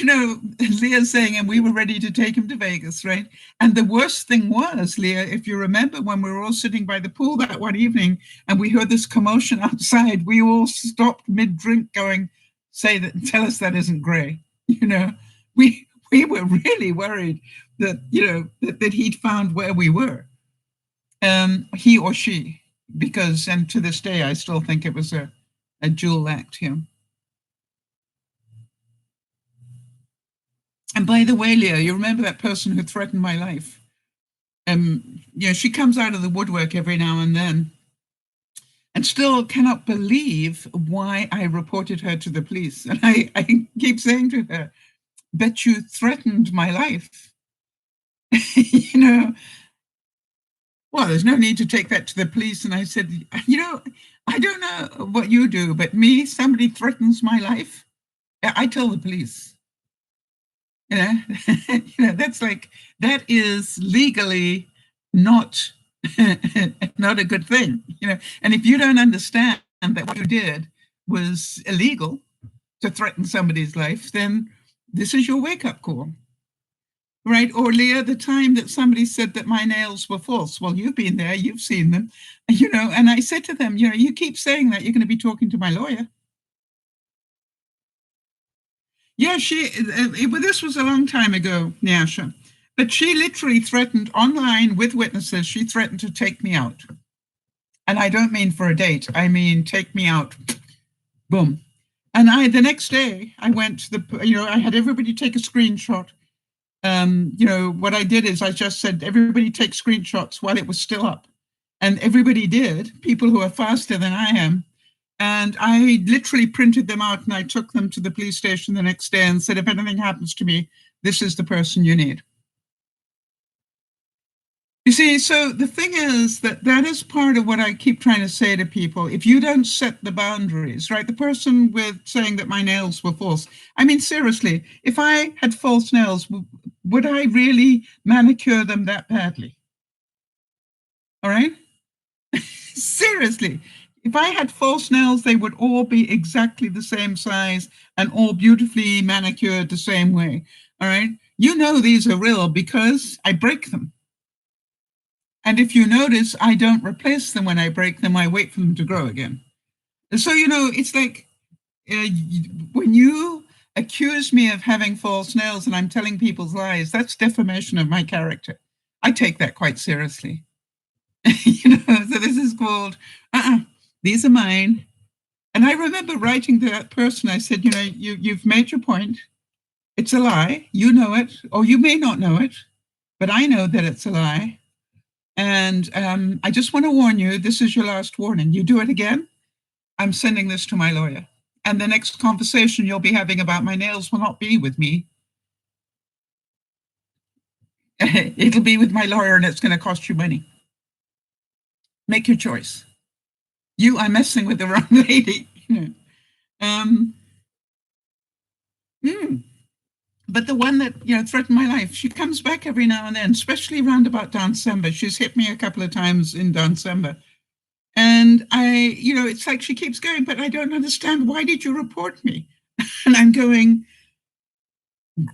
Leah's saying, and we were ready to take him to Vegas, right? And the worst thing was, Leah, if you remember when we were all sitting by the pool that one evening and we heard this commotion outside, we all stopped mid-drink going, tell us that isn't Gray. We were really worried that, that he'd found where we were, he or she, because, and to this day, I still think it was a dual act here. And by the way, Leah, you remember that person who threatened my life? She comes out of the woodwork every now and then and still cannot believe why I reported her to the police. And I keep saying to her, bet you threatened my life. Well, there's no need to take that to the police. And I said, I don't know what you do, but me, somebody threatens my life, I tell the police. That's like, that is legally not not a good thing, and if you don't understand that what you did was illegal to threaten somebody's life, then this is your wake-up call, right? Or Leah, the time that somebody said that my nails were false, well, you've been there, you've seen them, and I said to them, you keep saying that, you're going to be talking to my lawyer. Yeah, this was a long time ago, Nyasha, but she literally threatened online with witnesses. She threatened to take me out. And I don't mean for a date. I mean, take me out. Boom. And the next day, I went to I had everybody take a screenshot. What I did is I just said, everybody take screenshots while it was still up. And everybody did, people who are faster than I am. And I literally printed them out and I took them to the police station the next day and said, if anything happens to me, this is the person you need. You see, so the thing is that is part of what I keep trying to say to people. If you don't set the boundaries, right? The person with saying that my nails were false. I mean, seriously, if I had false nails, would I really manicure them that badly? All right? Seriously. If I had false nails, they would all be exactly the same size and all beautifully manicured the same way. All right. These are real because I break them. And if you notice, I don't replace them when I break them. I wait for them to grow again. So, it's like when you accuse me of having false nails and I'm telling people's lies, that's defamation of my character. I take that quite seriously. So this is called, these are mine. And I remember writing to that person, I said, you've made your point. It's a lie. You know it, or you may not know it, but I know that it's a lie. And I just want to warn you, this is your last warning. You do it again, I'm sending this to my lawyer. And the next conversation you'll be having about my nails will not be with me. It'll be with my lawyer and it's going to cost you money. Make your choice. You are messing with the wrong lady. But the one that, threatened my life, she comes back every now and then, especially around about December. She's hit me a couple of times in December. And it's like she keeps going, but I don't understand. Why did you report me? And I'm going,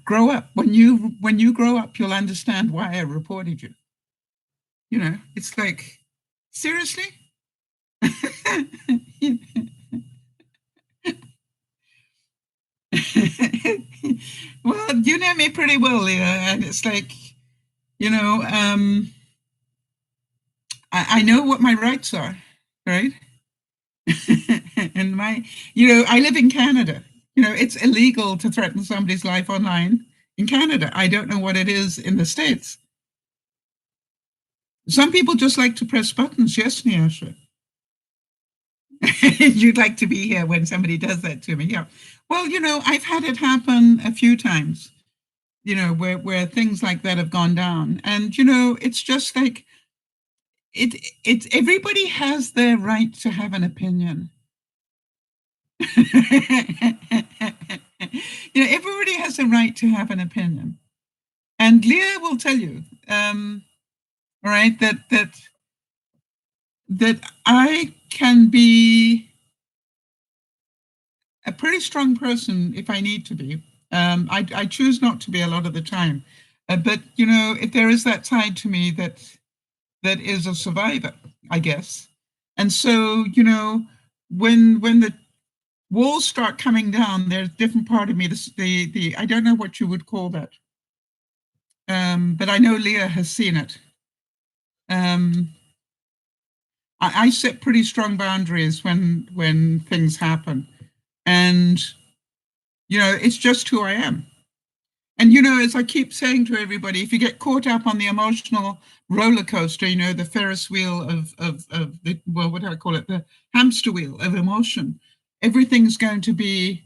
grow up. When you grow up, you'll understand why I reported you. It's like, seriously? Well, you know me pretty well, Leah, and it's like, I know what my rights are, right? And I live in Canada. It's illegal to threaten somebody's life online in Canada. I don't know what it is in the States. Some people just like to press buttons. Yes, Nyasha. You'd like to be here when somebody does that to me. Yeah. Well, I've had it happen a few times, where things like that have gone down. And, it's just like, everybody has their right to have an opinion. Everybody has a right to have an opinion. And Leah will tell you, right, that I can be a pretty strong person if I need to be. I choose not to be a lot of the time. But, if there is that side to me that is a survivor, I guess. And so, when the walls start coming down, there's a different part of me, the I don't know what you would call that. But I know Leah has seen it. I set pretty strong boundaries when things happen. And, it's just who I am. And, as I keep saying to everybody, if you get caught up on the emotional roller coaster, the Ferris wheel of the, well, what do I call it? The hamster wheel of emotion, everything's going to be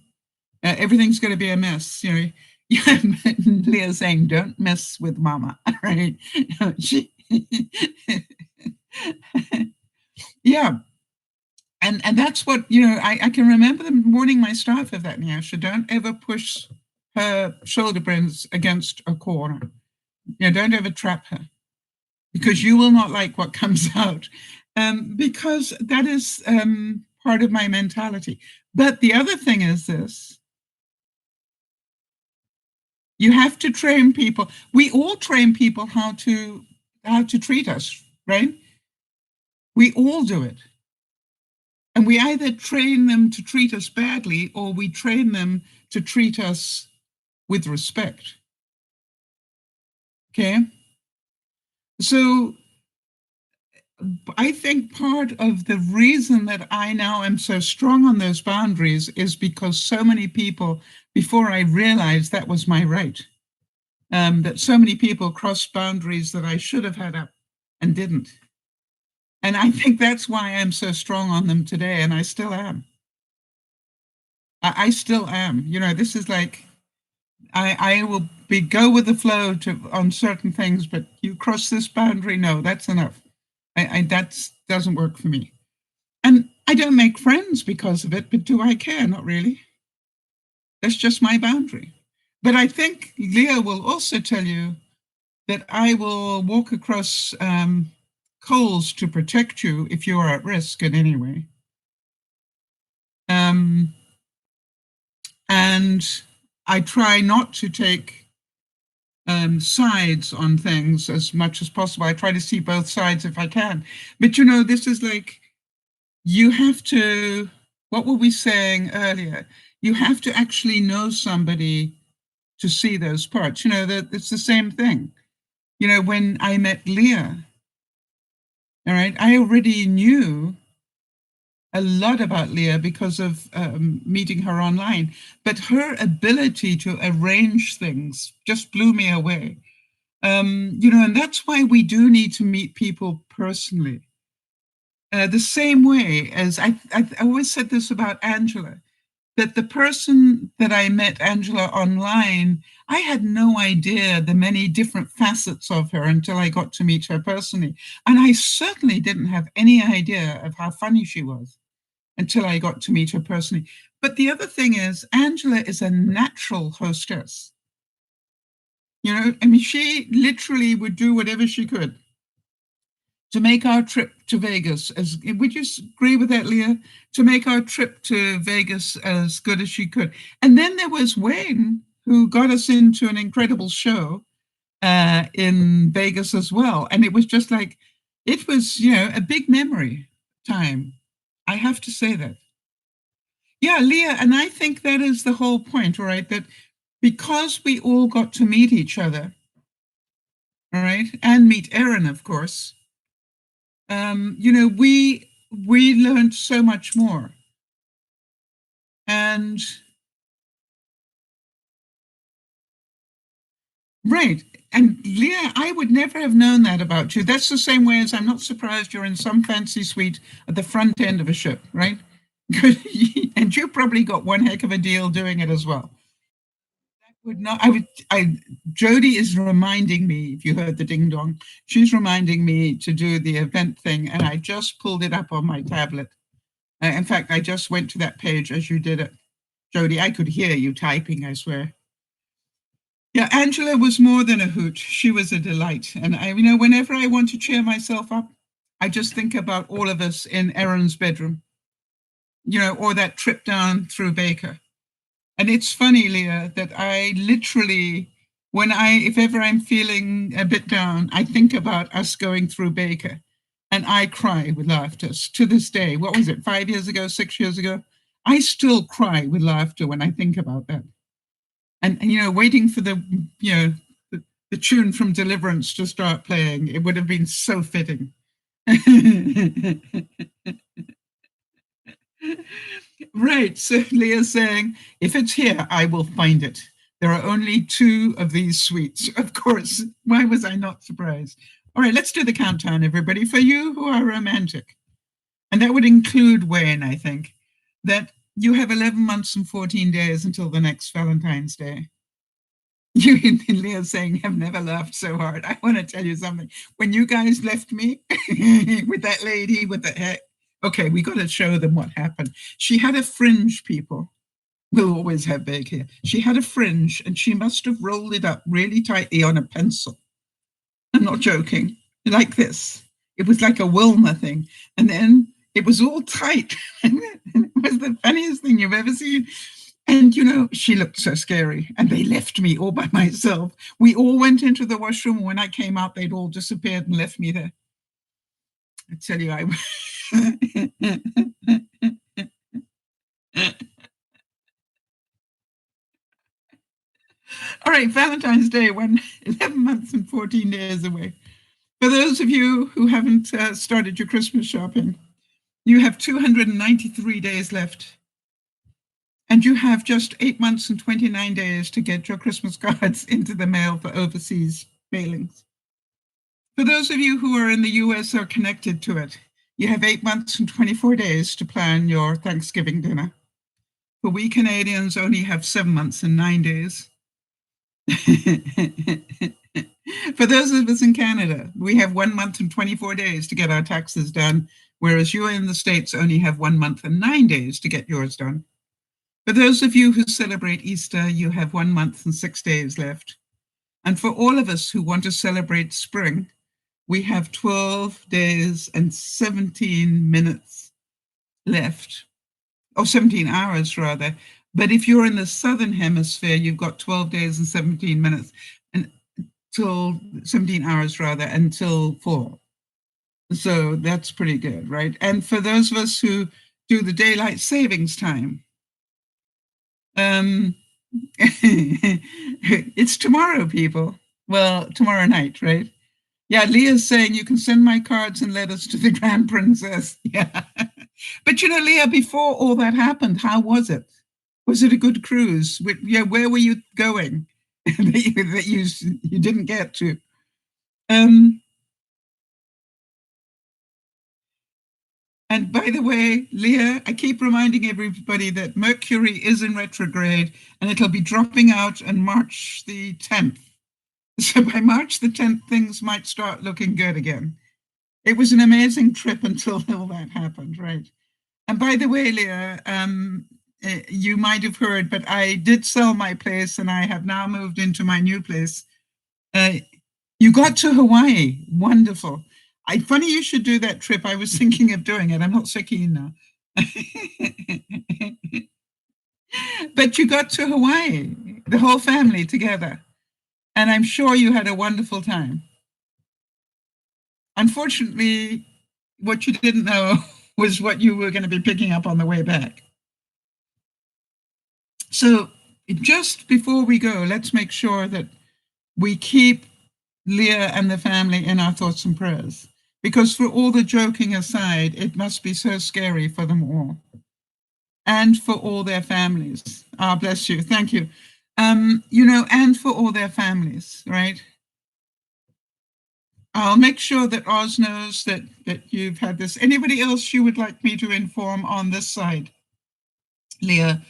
a mess. Leah's saying, don't mess with mama, right? Yeah. And that's what, I can remember them warning my staff of that, Nyasha. Don't ever push her shoulder blades against a corner. Don't ever trap her, because you will not like what comes out. Because that is part of my mentality. But the other thing is this. You have to train people. We all train people how to treat us, right? We all do it. And we either train them to treat us badly, or we train them to treat us with respect. Okay? So I think part of the reason that I now am so strong on those boundaries is because so many people, before I realized that was my right, that so many people crossed boundaries that I should have had up and didn't. And I think that's why I'm so strong on them today, and I still am. I still am. This is like, I will go with the flow on certain things, but you cross this boundary, no, that's enough. That doesn't work for me. And I don't make friends because of it, but do I care? Not really. That's just my boundary. But I think Leah will also tell you that I will walk across coals to protect you if you are at risk in any way. And I try not to take sides on things as much as possible. I try to see both sides if I can. But, this is like, you have to, what were we saying earlier? You have to actually know somebody to see those parts. That it's the same thing. When I met Leah, all right, I already knew a lot about Leah because of meeting her online, but her ability to arrange things just blew me away. And that's why we do need to meet people personally. The same way as I always said this about Angela, that the person that I met, Angela, online, I had no idea the many different facets of her until I got to meet her personally. And I certainly didn't have any idea of how funny she was until I got to meet her personally. But the other thing is, Angela is a natural hostess. You know, I mean, she literally would do whatever she could to make our trip to Vegas as, would you agree with that, Leah? To make our trip to Vegas as good as she could. And then there was Wayne, who got us into an incredible show in Vegas as well. And it was just like, it was, you know, a big memory time. I have to say that. Yeah, Leah, and I think that is the whole point, right? That because we all got to meet each other, all right, and meet Erin, of course, you know, we learned so much more. And right. And Leah, I would never have known that about you. That's the same way as I'm not surprised you're in some fancy suite at the front end of a ship, right? And you probably got one heck of a deal doing it as well. Would not, Jody is reminding me, if you heard the ding dong, she's reminding me to do the event thing, and I just pulled it up on my tablet. In fact, I just went to that page as you did it. Jody, I could hear you typing, I swear. Yeah, Angela was more than a hoot. She was a delight. And I, you know, whenever I want to cheer myself up, I just think about all of us in Erin's bedroom, you know, or that trip down through Baker. And it's funny, Leah, that I literally, if ever I'm feeling a bit down, I think about us going through Baker and I cry with laughter to this day. What was it, 5 years ago, 6 years ago? I still cry with laughter when I think about that. And you know, waiting for the, you know, the tune from Deliverance to start playing, it would have been so fitting. Right. So Leah's saying, if it's here, I will find it. There are only 2 of these suites. Of course. Why was I not surprised? All right, let's do the countdown, everybody. For you who are romantic, and that would include Wayne, I think, that you have 11 months and 14 days until the next Valentine's Day. You and Leah saying, I've never laughed so hard. I want to tell you something. When you guys left me with that lady with the hair, okay, we got to show them what happened. She had a fringe, people. We'll always have big hair. She had a fringe and she must have rolled it up really tightly on a pencil. I'm not joking. Like this. It was like a Wilma thing. And then it was all tight. It was the funniest thing you've ever seen. And, you know, she looked so scary. And they left me all by myself. We all went into the washroom. When I came out, they'd all disappeared and left me there. I tell you, I... All right, Valentine's Day, 11 months and 14 days away. For those of you who haven't started your Christmas shopping, you have 293 days left. And you have just 8 months and 29 days to get your Christmas cards into the mail for overseas mailings. For those of you who are in the US or connected to it, you have 8 months and 24 days to plan your Thanksgiving dinner. For we Canadians only have 7 months and 9 days. For those of us in Canada, we have 1 month and 24 days to get our taxes done, whereas you in the States only have 1 month and 9 days to get yours done. For those of you who celebrate Easter, you have 1 month and 6 days left. And for all of us who want to celebrate spring, we have 12 days and 17 minutes left, or 17 hours rather. But if you're in the Southern Hemisphere, you've got 12 days and 17 minutes, and till 17 hours rather, until fall. So that's pretty good, right? And for those of us who do the daylight savings time, it's tomorrow, people. Well, tomorrow night, right? Yeah, Leah's saying you can send my cards and letters to the Grand Princess. Yeah. But you know, Leah, before all that happened, how was it? Was it a good cruise? Yeah, where were you going that you didn't get to? And by the way, Leah, I keep reminding everybody that Mercury is in retrograde and it'll be dropping out on March the 10th. So by March the 10th, things might start looking good again. It was an amazing trip until all that happened, right? And by the way, Leah, you might have heard, but I did sell my place and I have now moved into my new place Uh, you got to Hawaii. Wonderful. Funny you should do that trip. I was thinking of doing it. I'm not so keen now. But you got to Hawaii, the whole family together. And I'm sure you had a wonderful time. Unfortunately, what you didn't know was what you were going to be picking up on the way back. So just before we go, let's make sure that we keep Leah and the family in our thoughts and prayers. Because for all the joking aside, it must be so scary for them all. And for all their families. Ah, bless you. Thank you. And for all their families, right? I'll make sure that Oz knows that you've had this. Anybody else you would like me to inform on this side? Leah,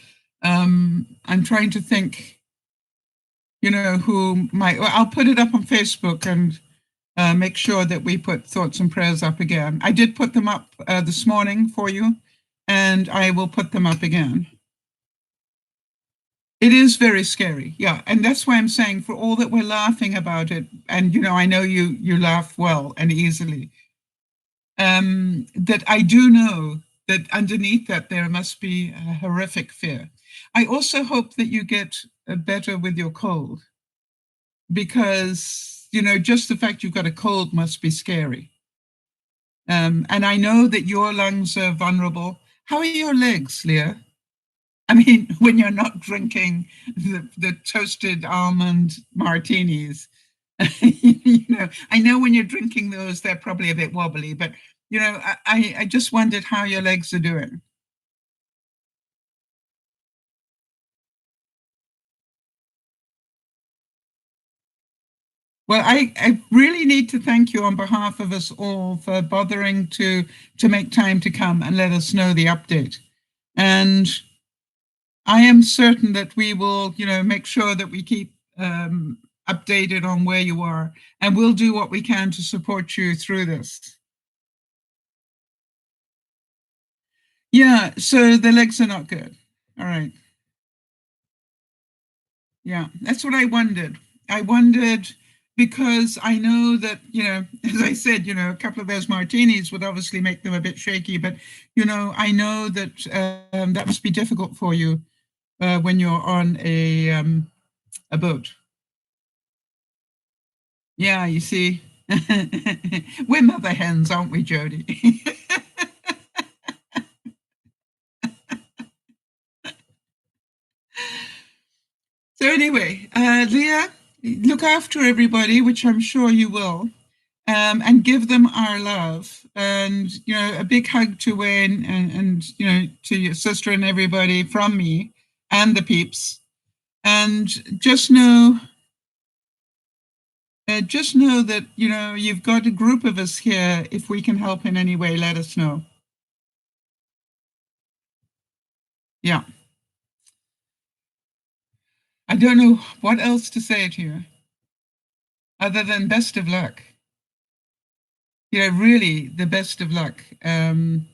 I'm trying to think, who might, well, I'll put it up on Facebook and make sure that we put thoughts and prayers up again. I did put them up this morning for you, and I will put them up again. It is very scary, yeah, and that's why I'm saying, for all that we're laughing about it, and I know you laugh well and easily, that I do know that underneath that there must be a horrific fear. I also hope that you get better with your cold, because just the fact you've got a cold must be scary. And I know that your lungs are vulnerable. How are your legs, Leah? I mean, when you're not drinking the toasted almond martinis, I know when you're drinking those, they're probably a bit wobbly, but, I just wondered how your legs are doing. Well, I really need to thank you on behalf of us all for bothering to make time to come and let us know the update. And I am certain that we will, make sure that we keep updated on where you are, and we'll do what we can to support you through this. Yeah, so the legs are not good. All right. Yeah, that's what I wondered. I wondered because I know that, as I said, a couple of those martinis would obviously make them a bit shaky, but, I know that that must be difficult for you when you're on a boat. Yeah, you see, we're mother hens, aren't we, Jody? So anyway, Leah, look after everybody, which I'm sure you will, and give them our love. And, a big hug to Wayne and to your sister and everybody from me and the peeps. And just know that, you've got a group of us here. If we can help in any way, let us know. Yeah. I don't know what else to say to you other than best of luck. Really the best of luck. And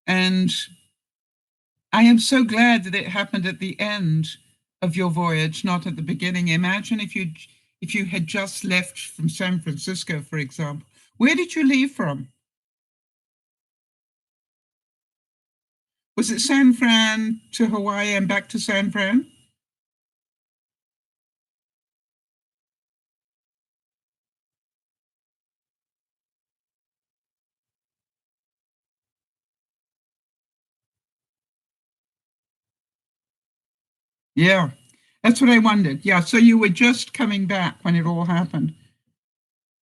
I am so glad that it happened at the end of your voyage, not at the beginning. Imagine if you had just left from San Francisco, for example. Where did you leave from? Was it San Fran to Hawaii and back to San Fran? Yeah, that's what I wondered. Yeah, so you were just coming back when it all happened.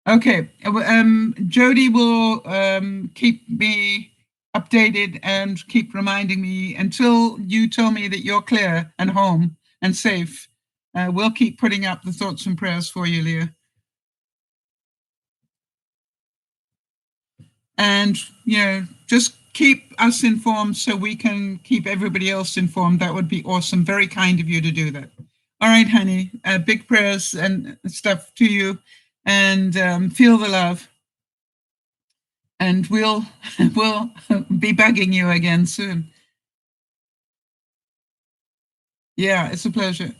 Okay, Jody will keep me updated and keep reminding me until you tell me that you're clear and home and safe. We'll keep putting up the thoughts and prayers for you, Leah. And, just keep us informed so we can keep everybody else informed. That would be awesome. Very kind of you to do that. All right, honey. Big prayers and stuff to you, and feel the love. And we'll be bugging you again soon. Yeah, it's a pleasure.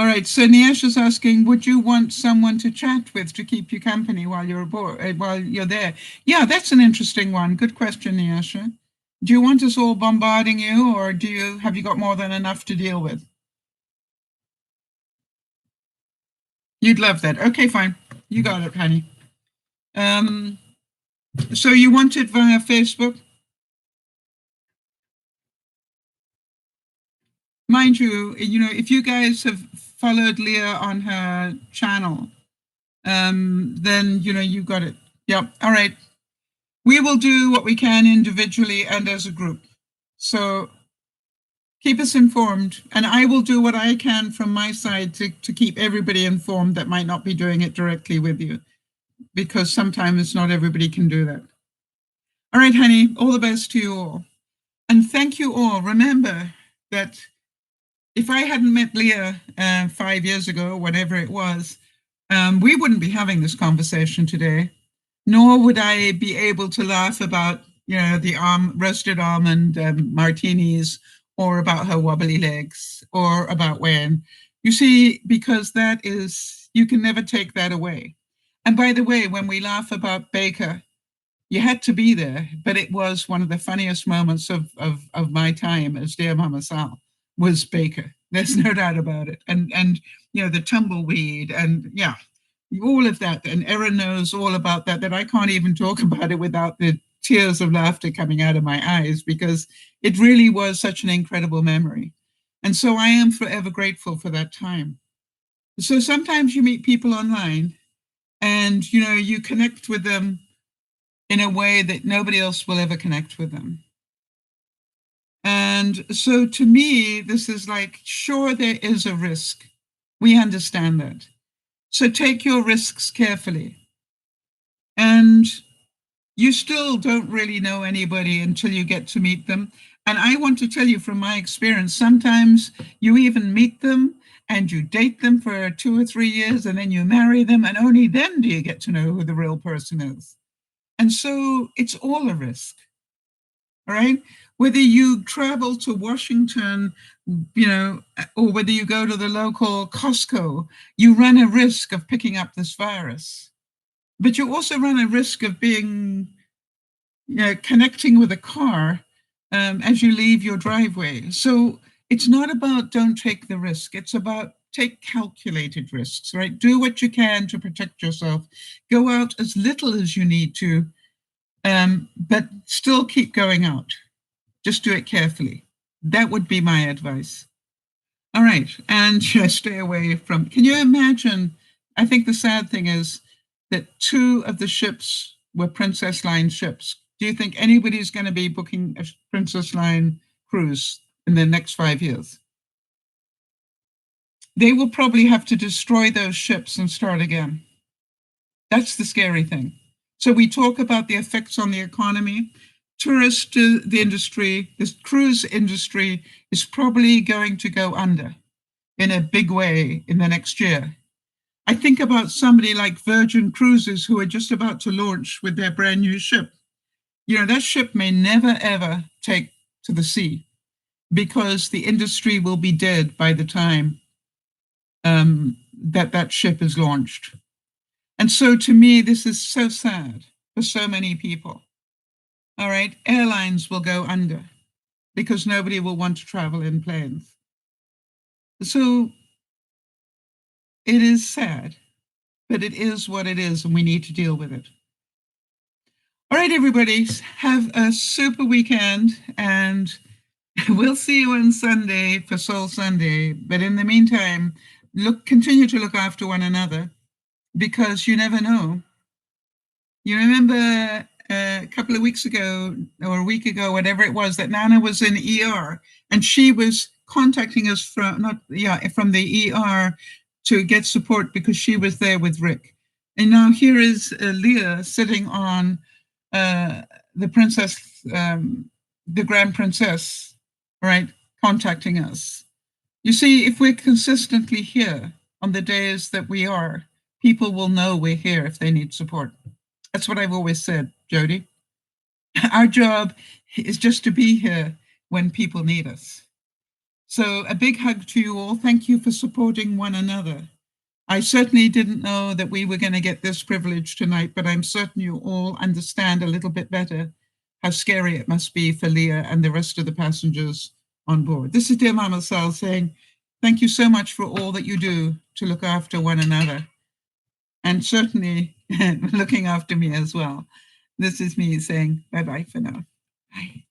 All right, so Niesh is asking, would you want someone to chat with to keep you company while you're while you're there? Yeah, that's an interesting one. Good question, Niesh. Do you want us all bombarding you, or have you got more than enough to deal with? You'd love that. Okay, fine. You got it, honey. So you want it via Facebook? Mind you, if you guys have followed Leah on her channel, then, you got it. Yep. All right. We will do what we can individually and as a group. So keep us informed, and I will do what I can from my side to keep everybody informed that might not be doing it directly with you, because sometimes not everybody can do that. All right, honey, all the best to you all. And thank you all. Remember that if I hadn't met Leah 5 years ago, whatever it was, we wouldn't be having this conversation today, nor would I be able to laugh about, the roasted almond martinis, or about her wobbly legs, or about Wayne. You see, because you can never take that away. And by the way, when we laugh about Baker, you had to be there, but it was one of the funniest moments of my time as DearMamaSal was Baker. There's no doubt about it. And the tumbleweed, and all of that. And Erin knows all about that I can't even talk about it without the tears of laughter coming out of my eyes, because it really was such an incredible memory. And so I am forever grateful for that time. So sometimes you meet people online and, you connect with them in a way that nobody else will ever connect with them. And so to me, this is like, sure, there is a risk. We understand that. So take your risks carefully. And you still don't really know anybody until you get to meet them. And I want to tell you from my experience, sometimes you even meet them and you date them for 2 or 3 years, and then you marry them, and only then do you get to know who the real person is. And so it's all a risk. All right. Whether you travel to Washington, or whether you go to the local Costco, you run a risk of picking up this virus. But you also run a risk of being, connecting with a car as you leave your driveway. So it's not about don't take the risk. It's about take calculated risks, right? Do what you can to protect yourself. Go out as little as you need to, but still keep going out. Just do it carefully. That would be my advice. All right. And stay away from, can you imagine? I think the sad thing is that 2 of the ships were Princess Line ships. Do you think anybody's going to be booking a Princess Line cruise in the next 5 years? They will probably have to destroy those ships and start again. That's the scary thing. So we talk about the effects on the economy. The industry, this cruise industry is probably going to go under in a big way in the next year. I think about somebody like Virgin Cruises, who are just about to launch with their brand new ship. That ship may never, ever take to the sea, because the industry will be dead by the time that ship is launched. And so to me, this is so sad for so many people. All right, airlines will go under because nobody will want to travel in planes. So it is sad, but it is what it is, and we need to deal with it. All right, everybody, have a super weekend, and we'll see you on Sunday for Soul Sunday. But in the meantime, continue to look after one another, because you never know. You remember a couple of weeks ago, or a week ago, whatever it was, that Nana was in ER, and she was contacting us from the ER to get support because she was there with Rick. And now here is Leah sitting on the princess, the Grand Princess, right, contacting us. You see, if we're consistently here on the days that we are, people will know we're here if they need support. That's what I've always said, Jody. Our job is just to be here when people need us. So a big hug to you all. Thank you for supporting one another. I certainly didn't know that we were going to get this privilege tonight, but I'm certain you all understand a little bit better how scary it must be for Leah and the rest of the passengers on board. This is Dear Mama Sal saying, thank you so much for all that you do to look after one another, and certainly looking after me as well. This is me saying bye-bye for now. Bye.